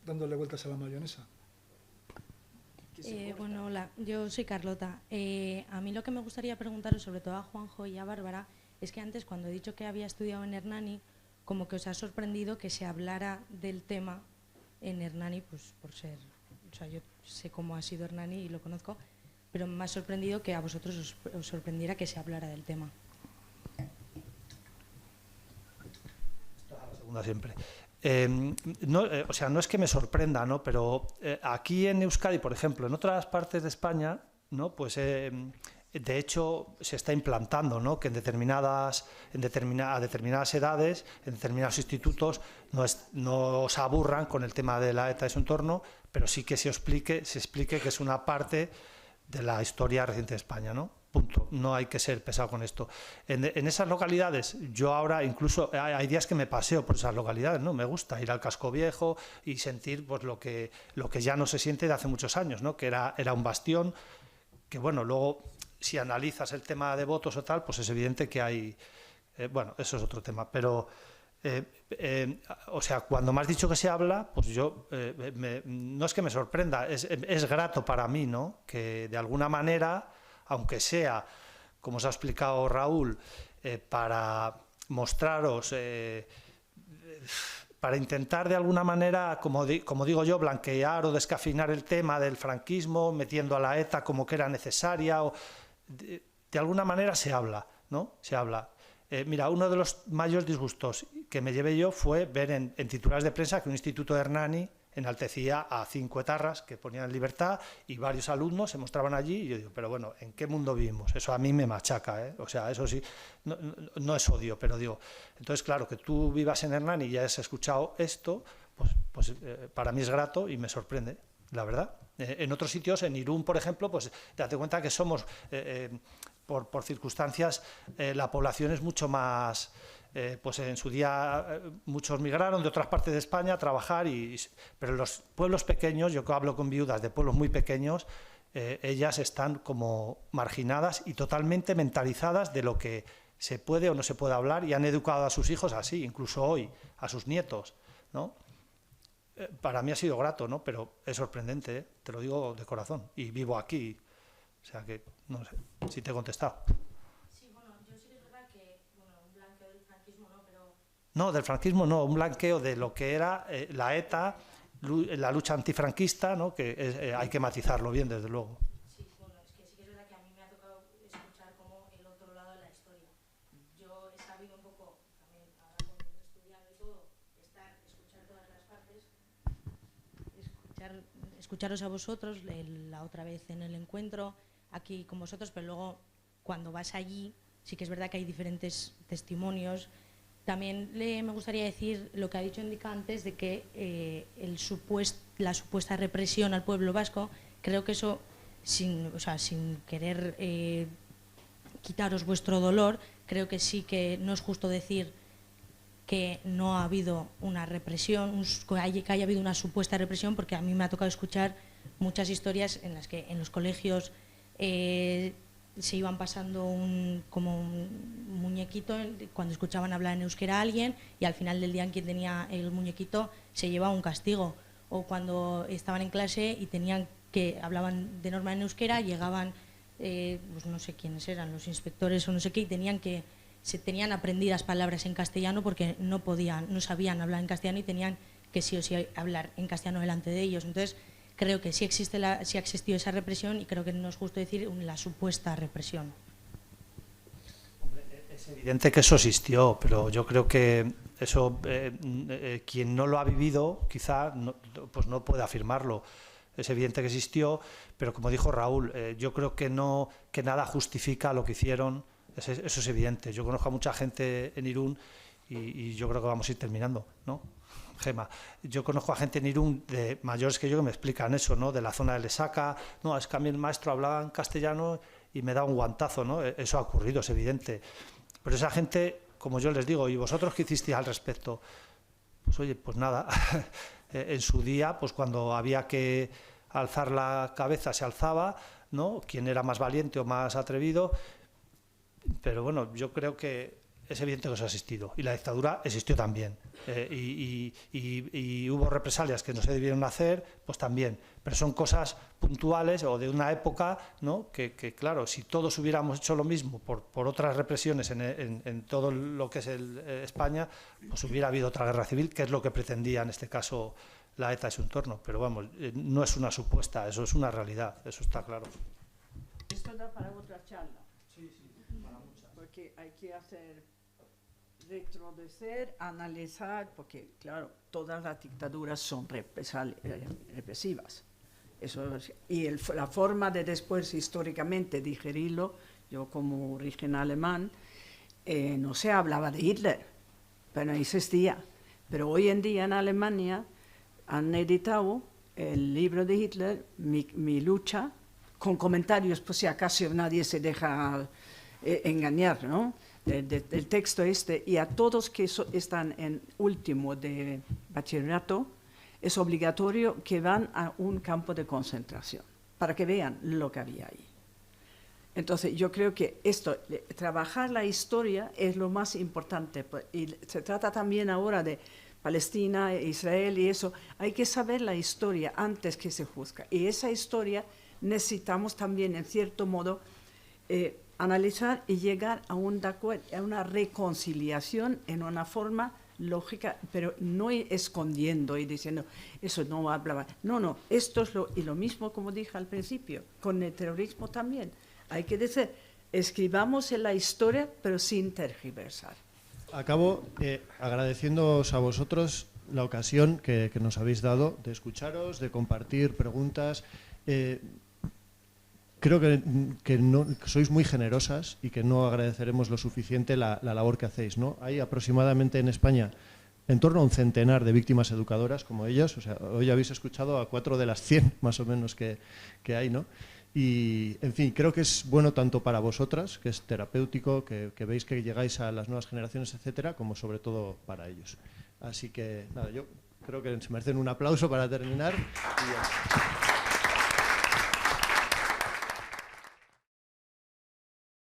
dándole vueltas a la mayonesa. Bueno, hola, yo soy Carlota. A mí lo que me gustaría preguntaros, sobre todo a Juanjo y a Bárbara, es que antes, cuando he dicho que había estudiado en Hernani, como que os ha sorprendido que se hablara del tema en Hernani, pues por ser... O sea, yo sé cómo ha sido Hernani y lo conozco, pero me ha sorprendido que a vosotros os sorprendiera que se hablara del tema. La segunda siempre. O sea, no es que me sorprenda, ¿no? Pero aquí en Euskadi, por ejemplo, en otras partes de España, ¿no? Pues de hecho se está implantando, ¿no? Que a determinadas edades, en determinados institutos, no os aburran con el tema de la ETA y su entorno, pero sí que se explique que es una parte de la historia reciente de España, ¿no? punto. No hay que ser pesado con esto. En esas localidades, yo ahora incluso hay días que me paseo por esas localidades, ¿no? Me gusta ir al Casco Viejo y sentir pues lo que ya no se siente de hace muchos años, ¿no? Que era un bastión, que bueno, luego si analizas el tema de votos o tal, pues es evidente que hay, bueno, eso es otro tema, pero o sea, cuando me has dicho que se habla, pues yo, no es que me sorprenda, es grato para mí, ¿no? Que de alguna manera, aunque sea, como os ha explicado Raúl, para mostraros, para intentar de alguna manera, como digo yo, blanquear o descafeinar el tema del franquismo, metiendo a la ETA como que era necesaria, o de alguna manera se habla, ¿no? Se habla. Mira, uno de los mayores disgustos que me llevé yo fue ver en titulares de prensa que un instituto de Hernani enaltecía a 5 etarras que ponían en libertad y varios alumnos se mostraban allí y yo digo, pero bueno, ¿en qué mundo vivimos? Eso a mí me machaca, ¿eh? O sea, eso sí, no es odio, pero digo, entonces claro, que tú vivas en Hernani y ya has escuchado esto, pues para mí es grato y me sorprende, la verdad. En otros sitios, en Irún, por ejemplo, pues date cuenta que somos... por circunstancias, la población es mucho más, pues en su día muchos migraron de otras partes de España a trabajar, pero los pueblos pequeños, yo hablo con viudas de pueblos muy pequeños, ellas están como marginadas y totalmente mentalizadas de lo que se puede o no se puede hablar y han educado a sus hijos así, incluso hoy, a sus nietos, ¿no? Para mí ha sido grato, ¿no? Pero es sorprendente, ¿eh? Te lo digo de corazón, y vivo aquí. O sea que, no sé, si te he contestado. Sí, bueno, yo sí que es verdad que, bueno, un blanqueo del franquismo no, pero... No, del franquismo no, un blanqueo de lo que era la ETA, la lucha antifranquista, ¿no? Que hay que matizarlo bien, desde luego. Sí, bueno, es que sí que es verdad que a mí me ha tocado escuchar como el otro lado de la historia. Yo he sabido un poco, también ahora con estudiando y todo, escuchar todas las partes, escucharos a vosotros, la otra vez en el encuentro, aquí con vosotros, pero luego cuando vas allí sí que es verdad que hay diferentes testimonios. También me gustaría decir lo que ha dicho Indica antes de que la supuesta represión al pueblo vasco, creo que eso, sin querer quitaros vuestro dolor, creo que sí que no es justo decir que no ha habido una represión, que haya habido una supuesta represión, porque a mí me ha tocado escuchar muchas historias en las que en los colegios se iban pasando como un muñequito cuando escuchaban hablar en euskera a alguien y al final del día quien tenía el muñequito se llevaba un castigo, o cuando estaban en clase y hablaban de norma en euskera, llegaban pues no sé quiénes eran, los inspectores o no sé qué, y se tenían aprendidas palabras en castellano porque no sabían hablar en castellano y tenían que sí o sí hablar en castellano delante de ellos. Entonces creo que sí ha existido esa represión y creo que no es justo decir la supuesta represión. Es evidente que eso existió, pero yo creo que eso quien no lo ha vivido quizá pues no puede afirmarlo. Es evidente que existió, pero como dijo Raúl, yo creo que nada justifica lo que hicieron. Eso es evidente. Yo conozco a mucha gente en Irún y yo creo que vamos a ir terminando, ¿no? Gema, yo conozco a gente en Irún de mayores que yo que me explican eso, ¿no? De la zona de Lesaca, no, es que a mí el maestro hablaba en castellano y me da un guantazo, ¿no? Eso ha ocurrido, es evidente. Pero esa gente, como yo les digo, ¿y vosotros qué hicisteis al respecto? Pues oye, pues nada, en su día, pues cuando había que alzar la cabeza se alzaba, ¿no? Quien era más valiente o más atrevido, pero bueno, yo creo que es evidente que eso ha existido y la dictadura existió también y hubo represalias que no se debieron hacer, pues también, pero son cosas puntuales o de una época, ¿no? Que claro, si todos hubiéramos hecho lo mismo por otras represiones en todo lo que es España, pues hubiera habido otra guerra civil, que es lo que pretendía en este caso la ETA y su entorno, pero vamos, no es una supuesta, eso es una realidad, eso está claro. Esto da para otra charla. Sí, para muchas. Porque hay que retroceder, analizar, porque claro, todas las dictaduras son represivas. Y la forma de después históricamente digerirlo, yo como origen alemán, no se hablaba de Hitler, pero no existía. Pero hoy en día en Alemania han editado el libro de Hitler, mi lucha con comentarios, pues si acaso nadie se deja engañar, ¿no? Del texto este, y a todos que están en último de bachillerato, es obligatorio que van a un campo de concentración, para que vean lo que había ahí. Entonces, yo creo que esto, trabajar la historia es lo más importante, y se trata también ahora de Palestina, Israel y eso. Hay que saber la historia antes que se juzga, y esa historia necesitamos también, en cierto modo, analizar y llegar a una reconciliación en una forma lógica, pero no escondiendo y diciendo, eso no hablaba. No, esto es lo mismo como dije al principio, con el terrorismo también. Hay que decir, escribamos en la historia, pero sin tergiversar. Acabo agradeciéndoos a vosotros la ocasión que nos habéis dado de escucharos, de compartir preguntas. Creo que sois muy generosas y que no agradeceremos lo suficiente la labor que hacéis, ¿no? Hay aproximadamente en España en torno a un centenar de víctimas educadoras como ellas. O sea, hoy habéis escuchado a 4 de las 100 más o menos que hay, ¿no? Y, en fin, creo que es bueno tanto para vosotras, que es terapéutico, que veis que llegáis a las nuevas generaciones, etcétera, como sobre todo para ellos. Así que, nada, yo creo que se merecen un aplauso para terminar. Y